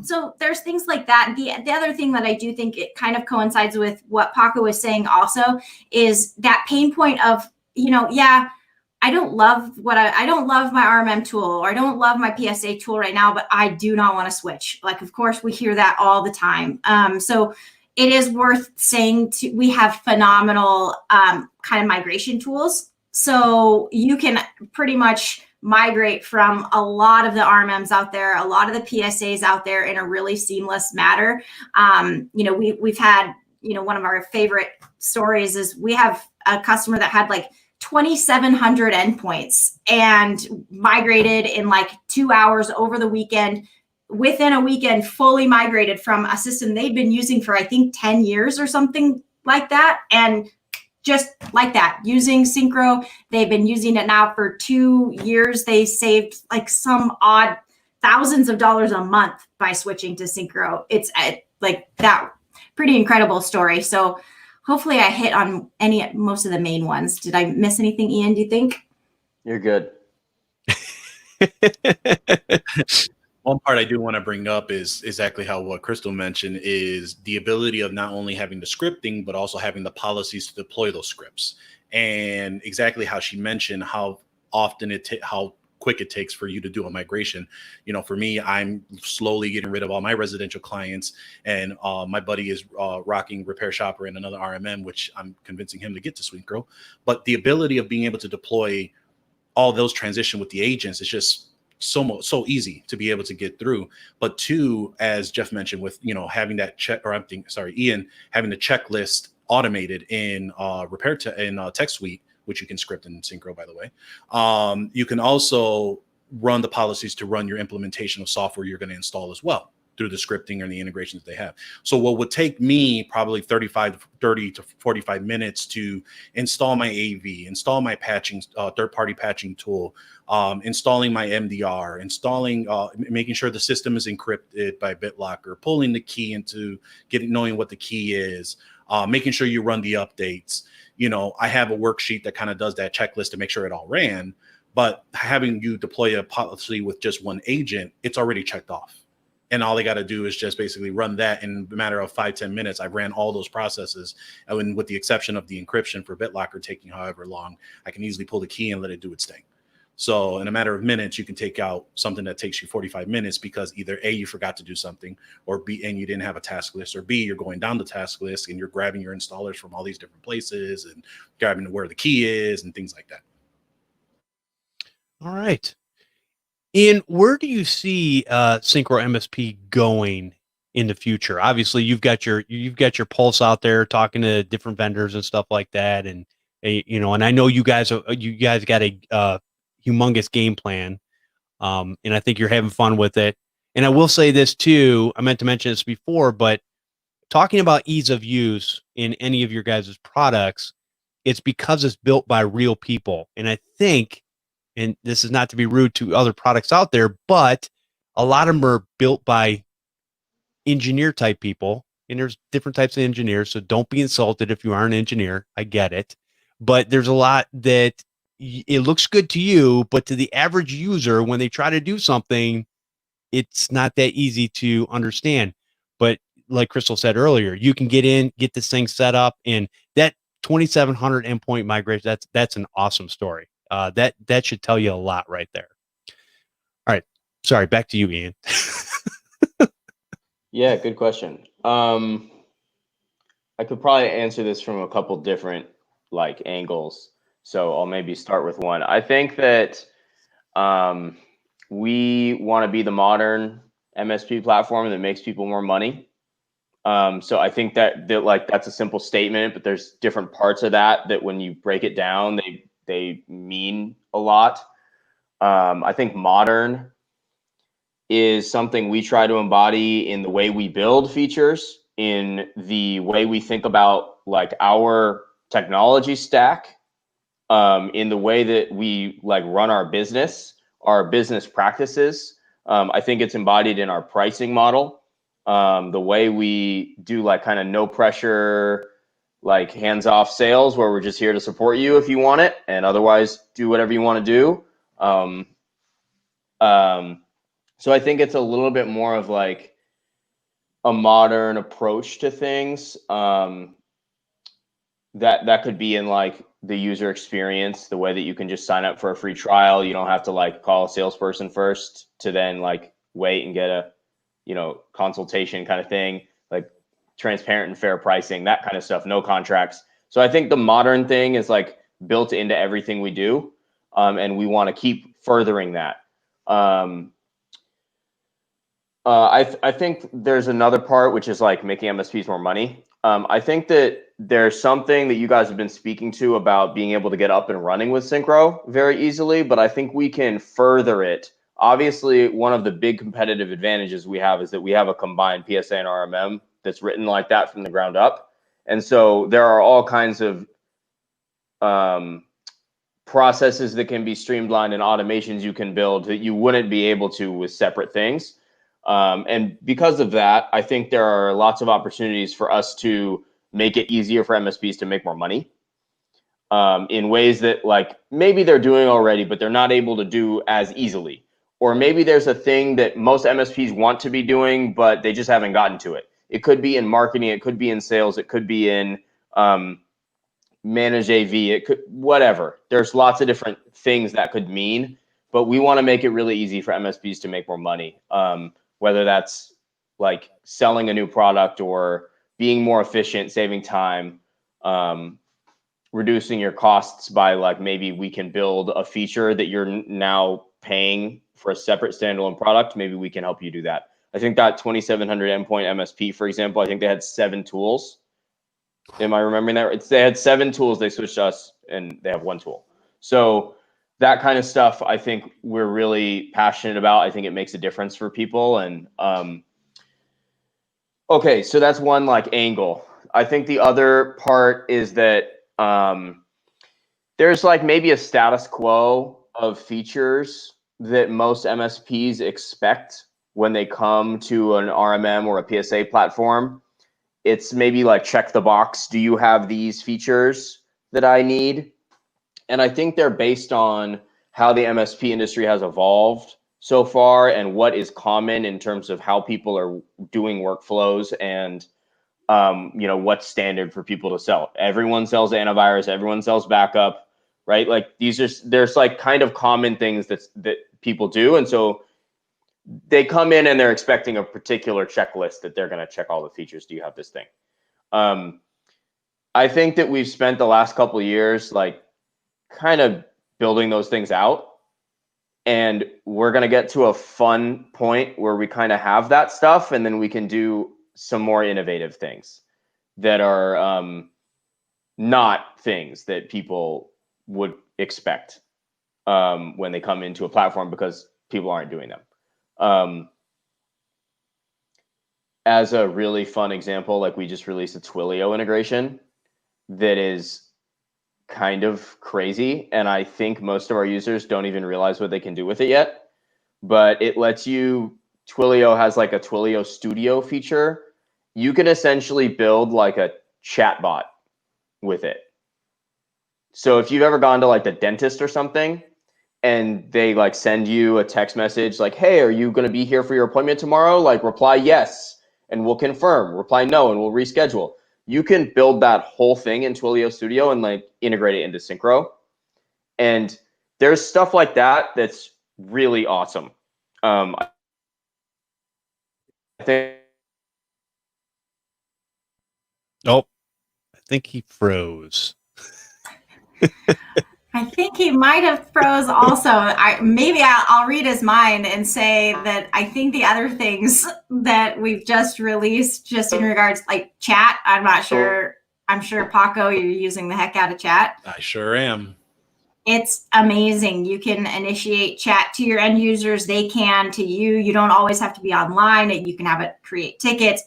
So there's things like that. The other thing that I do think it kind of coincides with what Paco was saying also is that pain point of, I don't love I don't love my RMM tool, or I don't love my PSA tool right now, but I do not want to switch. Like, of course we hear that all the time. So it is worth saying we have phenomenal kind of migration tools. So you can pretty much migrate from a lot of the RMMs out there, a lot of the PSAs out there in a really seamless manner. We've had, one of our favorite stories is we have a customer that had like 2,700 endpoints and migrated in like 2 hours over the weekend. Within a weekend, fully migrated from a system they'd been using for, I think, 10 years or something like that. And just like that, using Syncro, they've been using it now for 2 years. They saved like some odd thousands of dollars a month by switching to Syncro. It's like that pretty incredible story. So hopefully I hit on most of the main ones. Did I miss anything, Ian, do you think? You're good. One part I do want to bring up is exactly what Crystal mentioned, is the ability of not only having the scripting, but also having the policies to deploy those scripts. And exactly how she mentioned how often how quick it takes for you to do a migration. For me, I'm slowly getting rid of all my residential clients, and my buddy is rocking Repair Shopper and another RMM, which I'm convincing him to get to Syncro. But the ability of being able to deploy all those transition with the agents is just so easy to be able to get through. But two, as Jeff mentioned, with having that Ian having the checklist automated in Tech Suite, which you can script in Syncro, by the way. You can also run the policies to run your implementation of software you're going to install as well through the scripting and the integrations they have. So what would take me probably 30 to 45 minutes to install my AV, install my patching, third-party patching tool, installing my MDR, making sure the system is encrypted by BitLocker, pulling the key into knowing what the key is, making sure you run the updates. I have a worksheet that kind of does that checklist to make sure it all ran, but having you deploy a policy with just one agent, it's already checked off. And all they got to do is just basically run that in a matter of 5-10 minutes. I've ran all those processes. And with the exception of the encryption for BitLocker taking however long, I can easily pull the key and let it do its thing. So in a matter of minutes, you can take out something that takes you 45 minutes because either A, you forgot to do something, or B, and you didn't have a task list, or B, you're going down the task list and you're grabbing your installers from all these different places and grabbing where the key is and things like that. All right. Ian, where do you see SyncroMSP going in the future? Obviously, you've got your pulse out there, talking to different vendors and stuff like that, and you know, and I know you guys got a humongous game plan, and I think you're having fun with it. And I will say this too. I meant to mention this before, but talking about ease of use in any of your guys' products, it's because it's built by real people, and I think. And this is not to be rude to other products out there, but a lot of them are built by engineer type people. And there's different types of engineers. So don't be insulted if you are an engineer. I get it. But there's a lot that it looks good to you, but to the average user, when they try to do something, it's not that easy to understand. But like Crystal said earlier, you can get in, get this thing set up, and that 2,700 endpoint migration, that's an awesome story. That should tell you a lot right there. All right. Sorry, back to you, Ian. Yeah, good question. I could probably answer this from a couple different like angles. So I'll maybe start with one. I think that we want to be the modern MSP platform that makes people more money. So I think that like that's a simple statement, but there's different parts of that when you break it down, they mean a lot. I think modern is something we try to embody in the way we build features, in the way we think about like our technology stack, in the way that we like run our business practices. I think it's embodied in our pricing model, the way we do like kind of no pressure, like hands-off sales where we're just here to support you if you want it, and otherwise do whatever you want to do. So I think it's a little bit more of like a modern approach to things. That could be in like the user experience, the way that you can just sign up for a free trial. You don't have to like call a salesperson first to then like wait and get a, you know, consultation kind of thing, like transparent and fair pricing, that kind of stuff, no contracts. So I think the modern thing is like built into everything we do. And we want to keep furthering that. I think there's another part, which is like making MSPs more money. I think that there's something that you guys have been speaking to about being able to get up and running with Syncro very easily, but I think we can further it. Obviously, one of the big competitive advantages we have is that we have a combined PSA and RMM that's written like that from the ground up. And so there are all kinds of processes that can be streamlined and automations you can build that you wouldn't be able to with separate things. And because of that, I think there are lots of opportunities for us to make it easier for MSPs to make more money in ways that like maybe they're doing already, but they're not able to do as easily. Or maybe there's a thing that most MSPs want to be doing, but they just haven't gotten to it. It could be in marketing, it could be in sales, it could be in manage AV, it could, whatever. There's lots of different things that could mean, but we want to make it really easy for MSPs to make more money. Whether that's like selling a new product or being more efficient, saving time, reducing your costs by like maybe we can build a feature that you're now paying for a separate standalone product. Maybe we can help you do that. I think that 2,700 endpoint MSP, for example, I think they had 7 tools. Am I remembering that? They had 7 tools. They switched to us and they have 1 tool. So that kind of stuff, I think we're really passionate about. I think it makes a difference for people. And okay, so that's one like angle. I think the other part is that there's like maybe a status quo of features that most MSPs expect when they come to an RMM or a PSA platform. It's maybe like check the box. Do you have these features that I need? And I think they're based on how the MSP industry has evolved so far and what is common in terms of how people are doing workflows and you know, what's standard for people to sell. Everyone sells antivirus, everyone sells backup. right? Like there's like kind of common things that people do. And so they come in and they're expecting a particular checklist that they're going to check all the features. Do you have this thing? I think that we've spent the last couple of years like kind of building those things out. And we're going to get to a fun point where we kind of have that stuff, and then we can do some more innovative things that are not things that people would expect when they come into a platform, because people aren't doing them. As a really fun example, like we just released a Twilio integration that is kind of crazy, and I think most of our users don't even realize what they can do with it yet. But it lets you, Twilio has like a Twilio Studio feature. You can essentially build like a chat bot with it. So if you've ever gone to like the dentist or something, and they like send you a text message like, hey, are you going to be here for your appointment tomorrow? Like reply yes, and we'll confirm. Reply no, and we'll reschedule. You can build that whole thing in Twilio Studio and like integrate it into Syncro. And there's stuff like that that's really awesome. I think. Oh, I think he froze. I think he might have froze also. Maybe I'll read his mind and say that I think the other things that we've just released, just in regards like chat, I'm not sure. I'm sure, Paco, you're using the heck out of chat. I sure am. It's amazing. You can initiate chat to your end users. They can to you. You don't always have to be online. You can have it create tickets.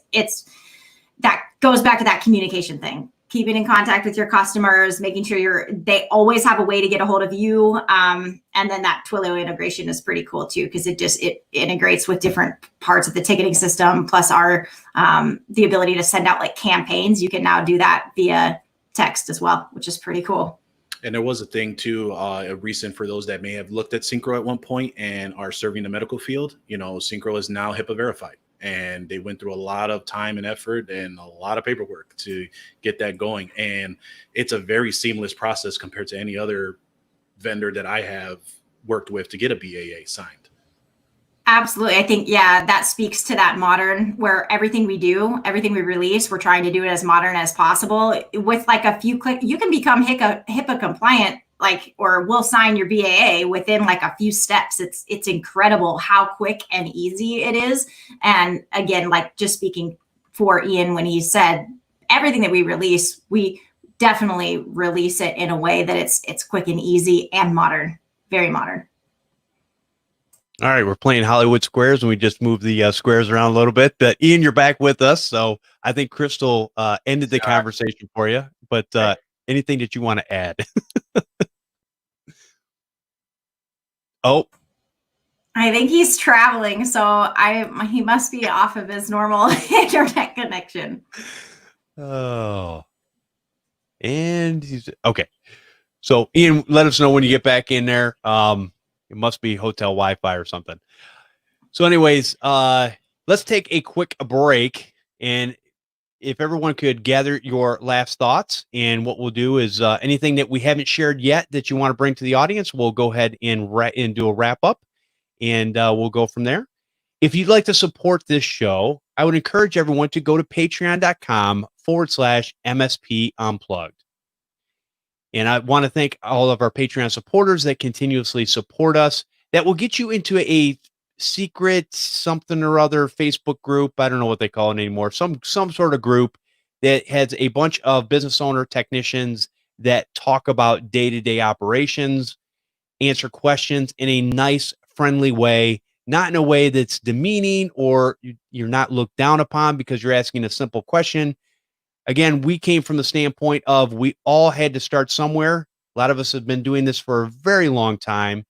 That goes back to that communication thing. Keeping in contact with your customers, making sure they always have a way to get a hold of you. And then that Twilio integration is pretty cool too, because it integrates with different parts of the ticketing system, plus our the ability to send out like campaigns. You can now do that via text as well, which is pretty cool. And there was a thing too, recent for those that may have looked at Syncro at one point and are serving the medical field. You know, Syncro is now HIPAA verified. And they went through a lot of time and effort and a lot of paperwork to get that going. And it's a very seamless process compared to any other vendor that I have worked with to get a BAA signed. Absolutely. I think, yeah, that speaks to that modern, where everything we do, everything we release, we're trying to do it as modern as possible. With like a few clicks, you can become HIPAA compliant, like, or we'll sign your BAA within like a few steps. It's incredible how quick and easy it is. And again, like just speaking for Ian, when he said everything that we release, we definitely release it in a way that it's quick and easy and modern, very modern. All right, we're playing Hollywood Squares, and we just moved the squares around a little bit. But Ian, you're back with us, so I think Crystal ended the conversation for you. But anything that you want to add? Oh, I think he's traveling, so he must be off of his normal internet connection. Oh, and he's okay. So Ian, let us know when you get back in there. It must be hotel Wi-Fi or something. So anyways, let's take a quick break. And if everyone could gather your last thoughts, and what we'll do is anything that we haven't shared yet that you want to bring to the audience, we'll go ahead and do a wrap up, and we'll go from there. If you'd like to support this show, I would encourage everyone to go to patreon.com/MSP Unplugged. And I want to thank all of our Patreon supporters that continuously support us. That will get you into a secret something or other Facebook group. I don't know what they call it anymore. Some sort of group that has a bunch of business owner technicians that talk about day-to-day operations, answer questions in a nice, friendly way, not in a way that's demeaning or you're not looked down upon because you're asking a simple question. Again, we came from the standpoint of we all had to start somewhere. A lot of us have been doing this for a very long time,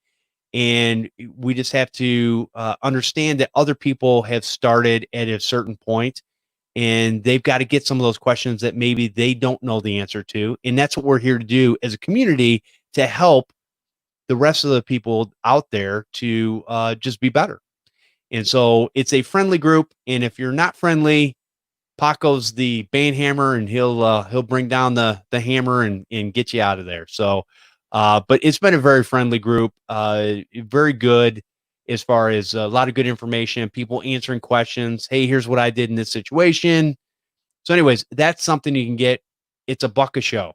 and we just have to understand that other people have started at a certain point, and they've got to get some of those questions that maybe they don't know the answer to. And that's what we're here to do as a community, to help the rest of the people out there to just be better. And so it's a friendly group. And if you're not friendly, Paco's the band hammer, and he'll bring down the hammer and get you out of there. So But it's been a very friendly group, very good as far as a lot of good information, people answering questions. Hey, here's what I did in this situation. So anyways, that's something you can get. It's $1 a show.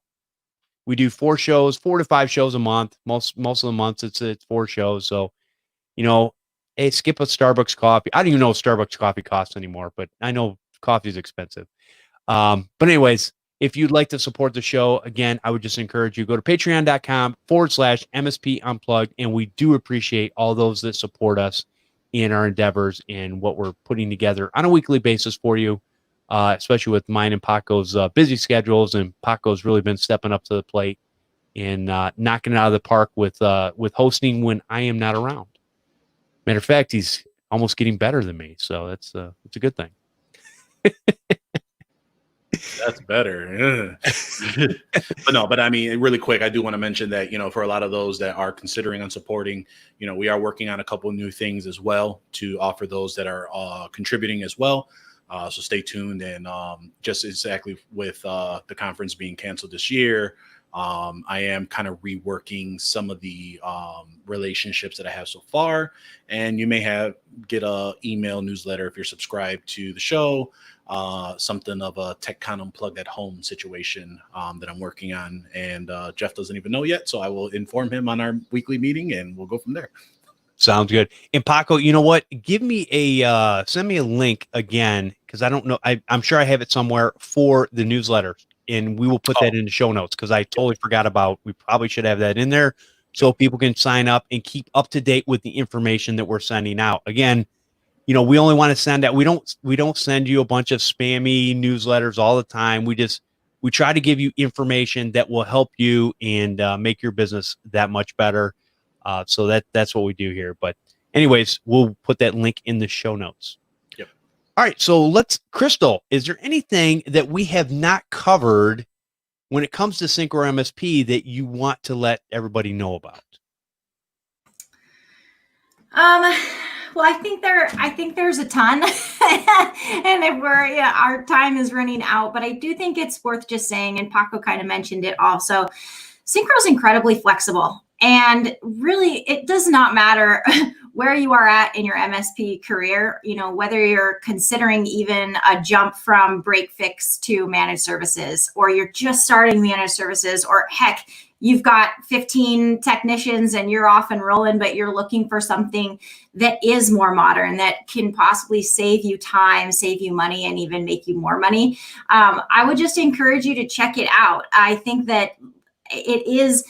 We do 4 shows, 4 to 5 shows a month. Most of the months it's 4 shows. So, hey, skip a Starbucks coffee. I don't even know what Starbucks coffee costs anymore, but I know coffee is expensive. But anyways, if you'd like to support the show, again, I would just encourage you, go to patreon.com/MSP Unplugged. And we do appreciate all those that support us in our endeavors and what we're putting together on a weekly basis for you, especially with mine and Paco's busy schedules. And Paco's really been stepping up to the plate and knocking it out of the park with hosting when I am not around. Matter of fact, he's almost getting better than me. So it's a good thing. That's better. But I mean, really quick, I do want to mention that, for a lot of those that are considering on supporting, we are working on a couple of new things as well to offer those that are contributing as well. So stay tuned. And just exactly with the conference being canceled this year, I am kind of reworking some of the relationships that I have so far. And you may get a email newsletter if you're subscribed to the show. Something of a TechCon Unplugged at home situation that I'm working on, and Jeff doesn't even know yet, so I will inform him on our weekly meeting, and we'll go from there. Sounds good. And Paco, you know what? Send me a link again, because I don't know. I'm sure I have it somewhere for the newsletter, and we will put that in the show notes because I totally forgot about. We probably should have that in there so people can sign up and keep up to date with the information that we're sending out. Again, we only want to send out. We don't send you a bunch of spammy newsletters all the time. We try to give you information that will help you and make your business that much better. So that's what we do here. But anyways, we'll put that link in the show notes. Yep. All right. So Crystal, is there anything that we have not covered when it comes to SyncroMSP that you want to let everybody know about? Well, I think there's a ton, and if our time is running out, but I do think it's worth just saying, and Paco kind of mentioned it also, Syncro is incredibly flexible, and really it does not matter where you are at in your MSP career, whether you're considering even a jump from break fix to managed services, or you're just starting managed services, or heck, you've got 15 technicians and you're off and rolling, but you're looking for something that is more modern, that can possibly save you time, save you money, and even make you more money. I would just encourage you to check it out. I think that it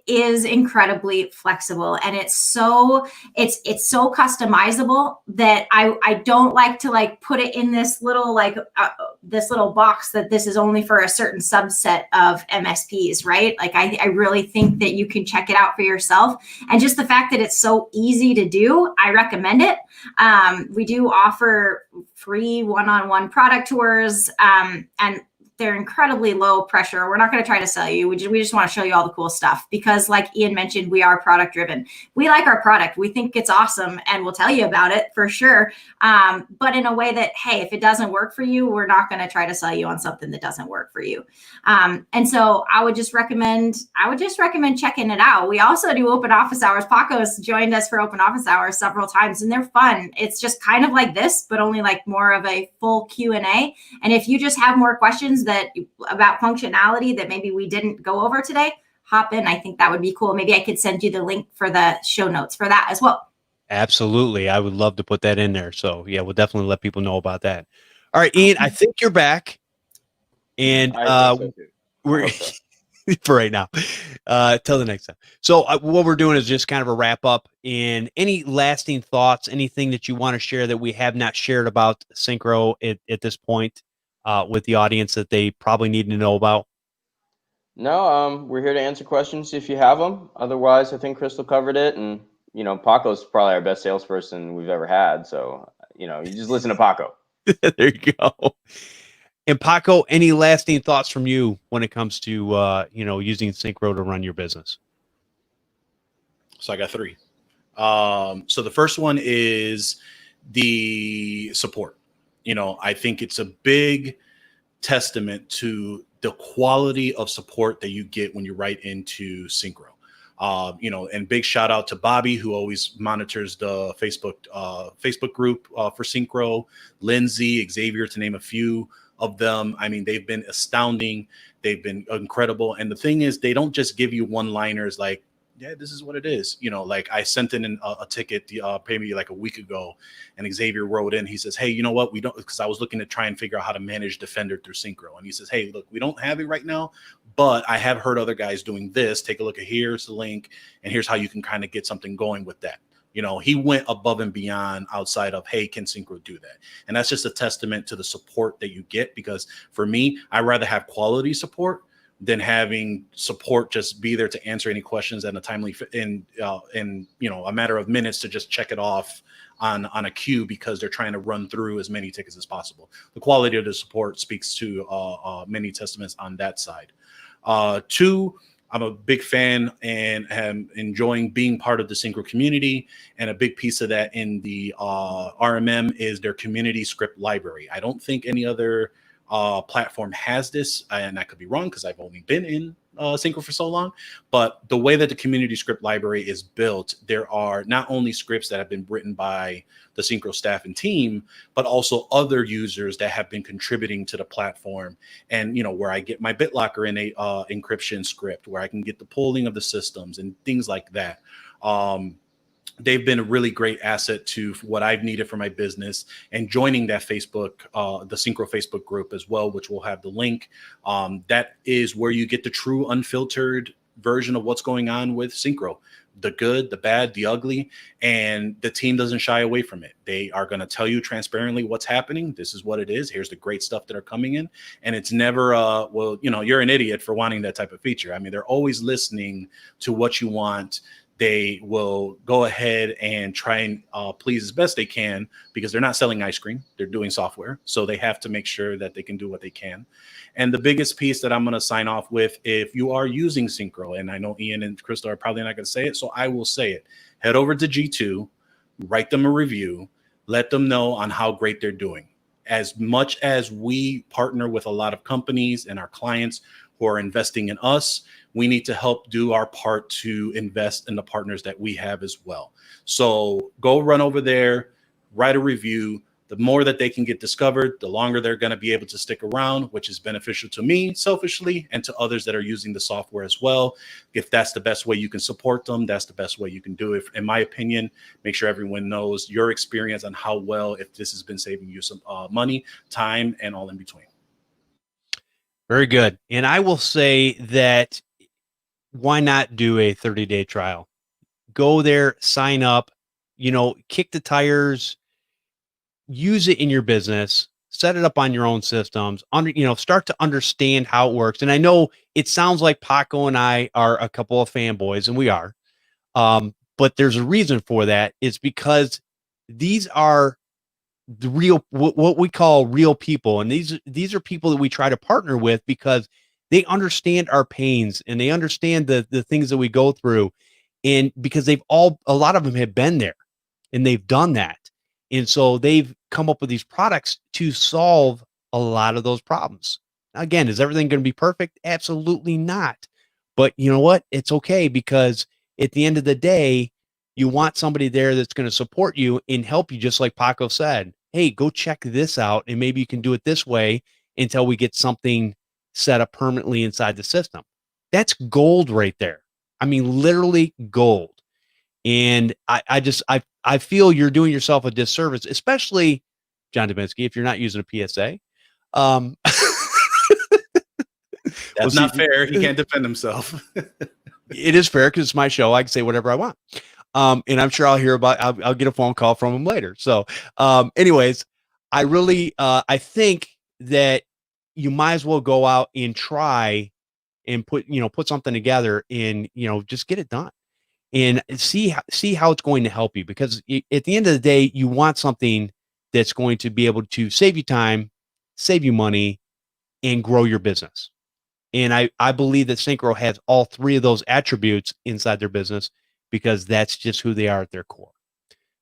is incredibly flexible, and it's so customizable that I don't like to put it in this little box that this is only for a certain subset of MSPs, right? I really think that you can check it out for yourself, and just the fact that it's so easy to do, I recommend it. We do offer free one-on-one product tours, and they're incredibly low pressure. We're not going to try to sell you. We just want to show you all the cool stuff because, like Ian mentioned, we are product driven. We like our product. We think it's awesome, and we'll tell you about it for sure. But in a way that, hey, if it doesn't work for you, we're not going to try to sell you on something that doesn't work for you. And so I would just recommend checking it out. We also do open office hours. Paco's joined us for open office hours several times, and they're fun. It's just kind of like this, but only more of a full Q&A. And if you just have more questions about functionality that maybe we didn't go over today, hop in. I think that would be cool. Maybe I could send you the link for the show notes for that as well. Absolutely. I would love to put that in there. So yeah, we'll definitely let people know about that. All right, Ian, I think you're back. And we're for right now, till the next time. So what we're doing is just kind of a wrap up, and any lasting thoughts, anything that you want to share that we have not shared about Syncro at this point with the audience that they probably need to know about? No, we're here to answer questions if you have them. Otherwise, I think Crystal covered it, and Paco's probably our best salesperson we've ever had. So you just listen to Paco. There you go. And Paco, any lasting thoughts from you when it comes to using Syncro to run your business? So I got 3. So the first one is the support. I think it's a big testament to the quality of support that you get when you write into Syncro. You know, and big shout out to Bobby, who always monitors the Facebook group for Synchro, Lindsay, Xavier, to name a few of them. I mean, they've been astounding. They've been incredible. And the thing is, they don't just give you one-liners like, yeah, this is what it is. You know, like I sent in a ticket maybe like a week ago, and Xavier wrote in, he says, hey, you know what? We don't, because I was looking to try and figure out how to manage Defender through Synchro. And he says, hey, look, we don't have it right now, but I have heard other guys doing this. Take a look at here's the link, and here's how you can kind of get something going with that. You know, he went above and beyond outside of, hey, can Synchro do that? And that's just a testament to the support that you get, because for me, I'd rather have quality support than having support just be there to answer any questions at a timely in you know, a matter of minutes to just check it off on a queue because they're trying to run through as many tickets as possible. The quality of the support speaks to many testaments on that side. Two, I'm a big fan and am enjoying being part of the Synchro community. And a big piece of that in the RMM is their community script library. I don't think any other platform has this, and I could be wrong because I've only been in Synchro for so long, but the way that the community script library is built, there are not only scripts that have been written by the Synchro staff and team, but also other users that have been contributing to the platform. And, you know, where I get my BitLocker in a encryption script, where I can get the polling of the systems and things like that. They've been a really great asset to what I've needed for my business, and joining that Facebook, the Synchro Facebook group as well, which will have the link. That is where you get the true unfiltered version of what's going on with Synchro, the good, the bad, the ugly, and the team doesn't shy away from it. They are going to tell you transparently what's happening. This is what it is. Here's the great stuff that are coming in. And it's never, well, you know, you're an idiot for wanting that type of feature. I mean, they're always listening to what you want. They will go ahead and try and please as best they can, because they're not selling ice cream. They're doing software. So they have to make sure that they can do what they can. And the biggest piece that I'm going to sign off with, if you are using Synchro, and I know Ian and Crystal are probably not going to say it, so I will say it. Head over to G2, write them a review, let them know on how great they're doing. As much as we partner with a lot of companies and our clients who are investing in us, we need to help do our part to invest in the partners that we have as well. So go run over there, write a review. The more that they can get discovered, the longer they're going to be able to stick around, which is beneficial to me selfishly and to others that are using the software as well. If that's the best way you can support them, that's the best way you can do it. In my opinion, make sure everyone knows your experience on how well, if this has been saving you some money, time, and all in between. Very good. And I will say that why not do a 30-day trial? Go there, sign up, you know, kick the tires, use it in your business, set it up on your own systems, start to understand how it works. And I know it sounds like Paco and I are a couple of fanboys, and we are. But there's a reason for that. It's because these are the real, what we call real people. And these are people that we try to partner with because they understand our pains and they understand the things that we go through. And because a lot of them have been there and they've done that. And so they've come up with these products to solve a lot of those problems. Now, again, is everything going to be perfect? Absolutely not. But you know what? It's okay, because at the end of the day, you want somebody there that's going to support you and help you, just like Paco said. Hey, go check this out, and maybe you can do it this way until we get something set up permanently inside the system. That's gold right there. I mean, literally gold. And I feel you're doing yourself a disservice, especially John Dubinsky, if you're not using a PSA. That's not fair. He can't defend himself. It is fair because it's my show. I can say whatever I want. And I'm sure I'll get a phone call from him later. So anyways, I really, I think that you might as well go out and try and put something together and, just get it done and see how it's going to help you. Because at the end of the day, you want something that's going to be able to save you time, save you money, and grow your business. And I believe that Synchro has all three of those attributes inside their business, because that's just who they are at their core.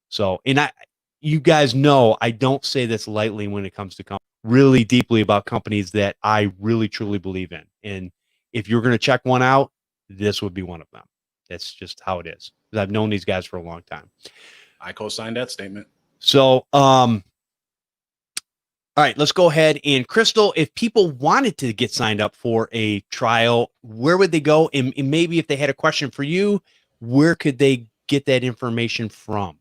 So, and you guys know, I don't say this lightly when it comes to really deeply about companies that I really truly believe in. And if you're going to check one out, this would be one of them. That's just how it is. 'Cause I've known these guys for a long time. I co-signed that statement. So, all right, let's go ahead. And Crystal, if people wanted to get signed up for a trial, where would they go? And maybe if they had a question for you, where could they get that information from?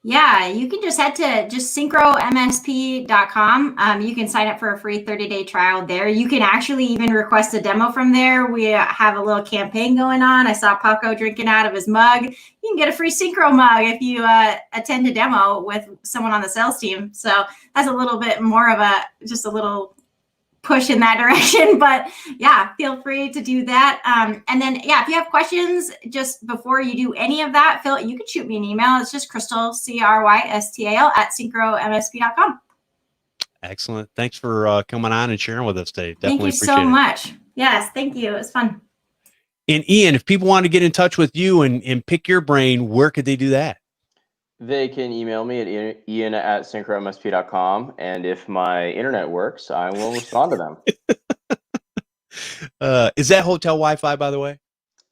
Yeah, you can just head to just SyncroMSP.com. You can sign up for a free 30-day trial there. You can actually even request a demo from there. We have a little campaign going on. I saw Paco drinking out of his mug. You can get a free Syncro mug if you attend a demo with someone on the sales team. So that's a little bit more of just a little push in that direction, but yeah, feel free to do that. And then, yeah, if you have questions just before you do any of that, Phil, you can shoot me an email. It's just Crystal, CRYSTAL @SyncroMSP.com. Excellent. Thanks for coming on and sharing with us today. Definitely thank you appreciate so it. much. Yes, thank you. It was fun. And Ian, if people want to get in touch with you and pick your brain, where could they do that? They can email me at ian@SyncroMSP.com, and if my internet works, I will respond to them. Is that hotel Wi-Fi, by the way?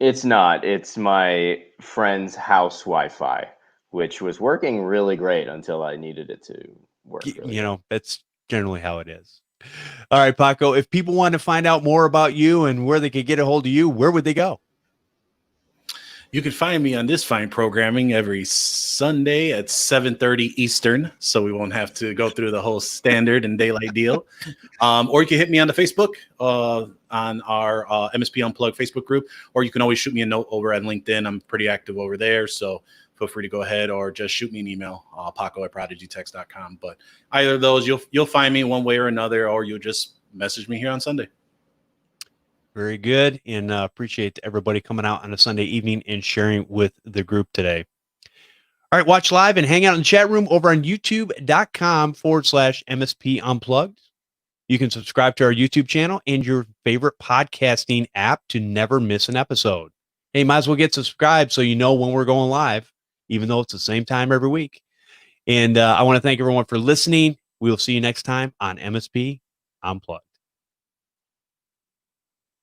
It's not. It's my friend's house Wi-Fi, which was working really great until I needed it to work. Really That's generally how it is. All right, Paco, if people want to find out more about you and where they could get a hold of you, where would they go? You can find me on this fine programming every Sunday at 7:30 Eastern, so we won't have to go through the whole standard and daylight deal. Or you can hit me on the Facebook, on our MSP Unplugged Facebook group, or you can always shoot me a note over at LinkedIn. I'm pretty active over there, so feel free to go ahead or just shoot me an email, paco@ProdigyTeks.com. But either of those, you'll find me one way or another, or you'll just message me here on Sunday. Very good. And appreciate everybody coming out on a Sunday evening and sharing with the group today. All right, watch live and hang out in the chat room over on youtube.com/MSP Unplugged. You can subscribe to our YouTube channel and your favorite podcasting app to never miss an episode. Hey, might as well get subscribed so you know when we're going live, even though it's the same time every week. And I want to thank everyone for listening. We'll see you next time on MSP Unplugged.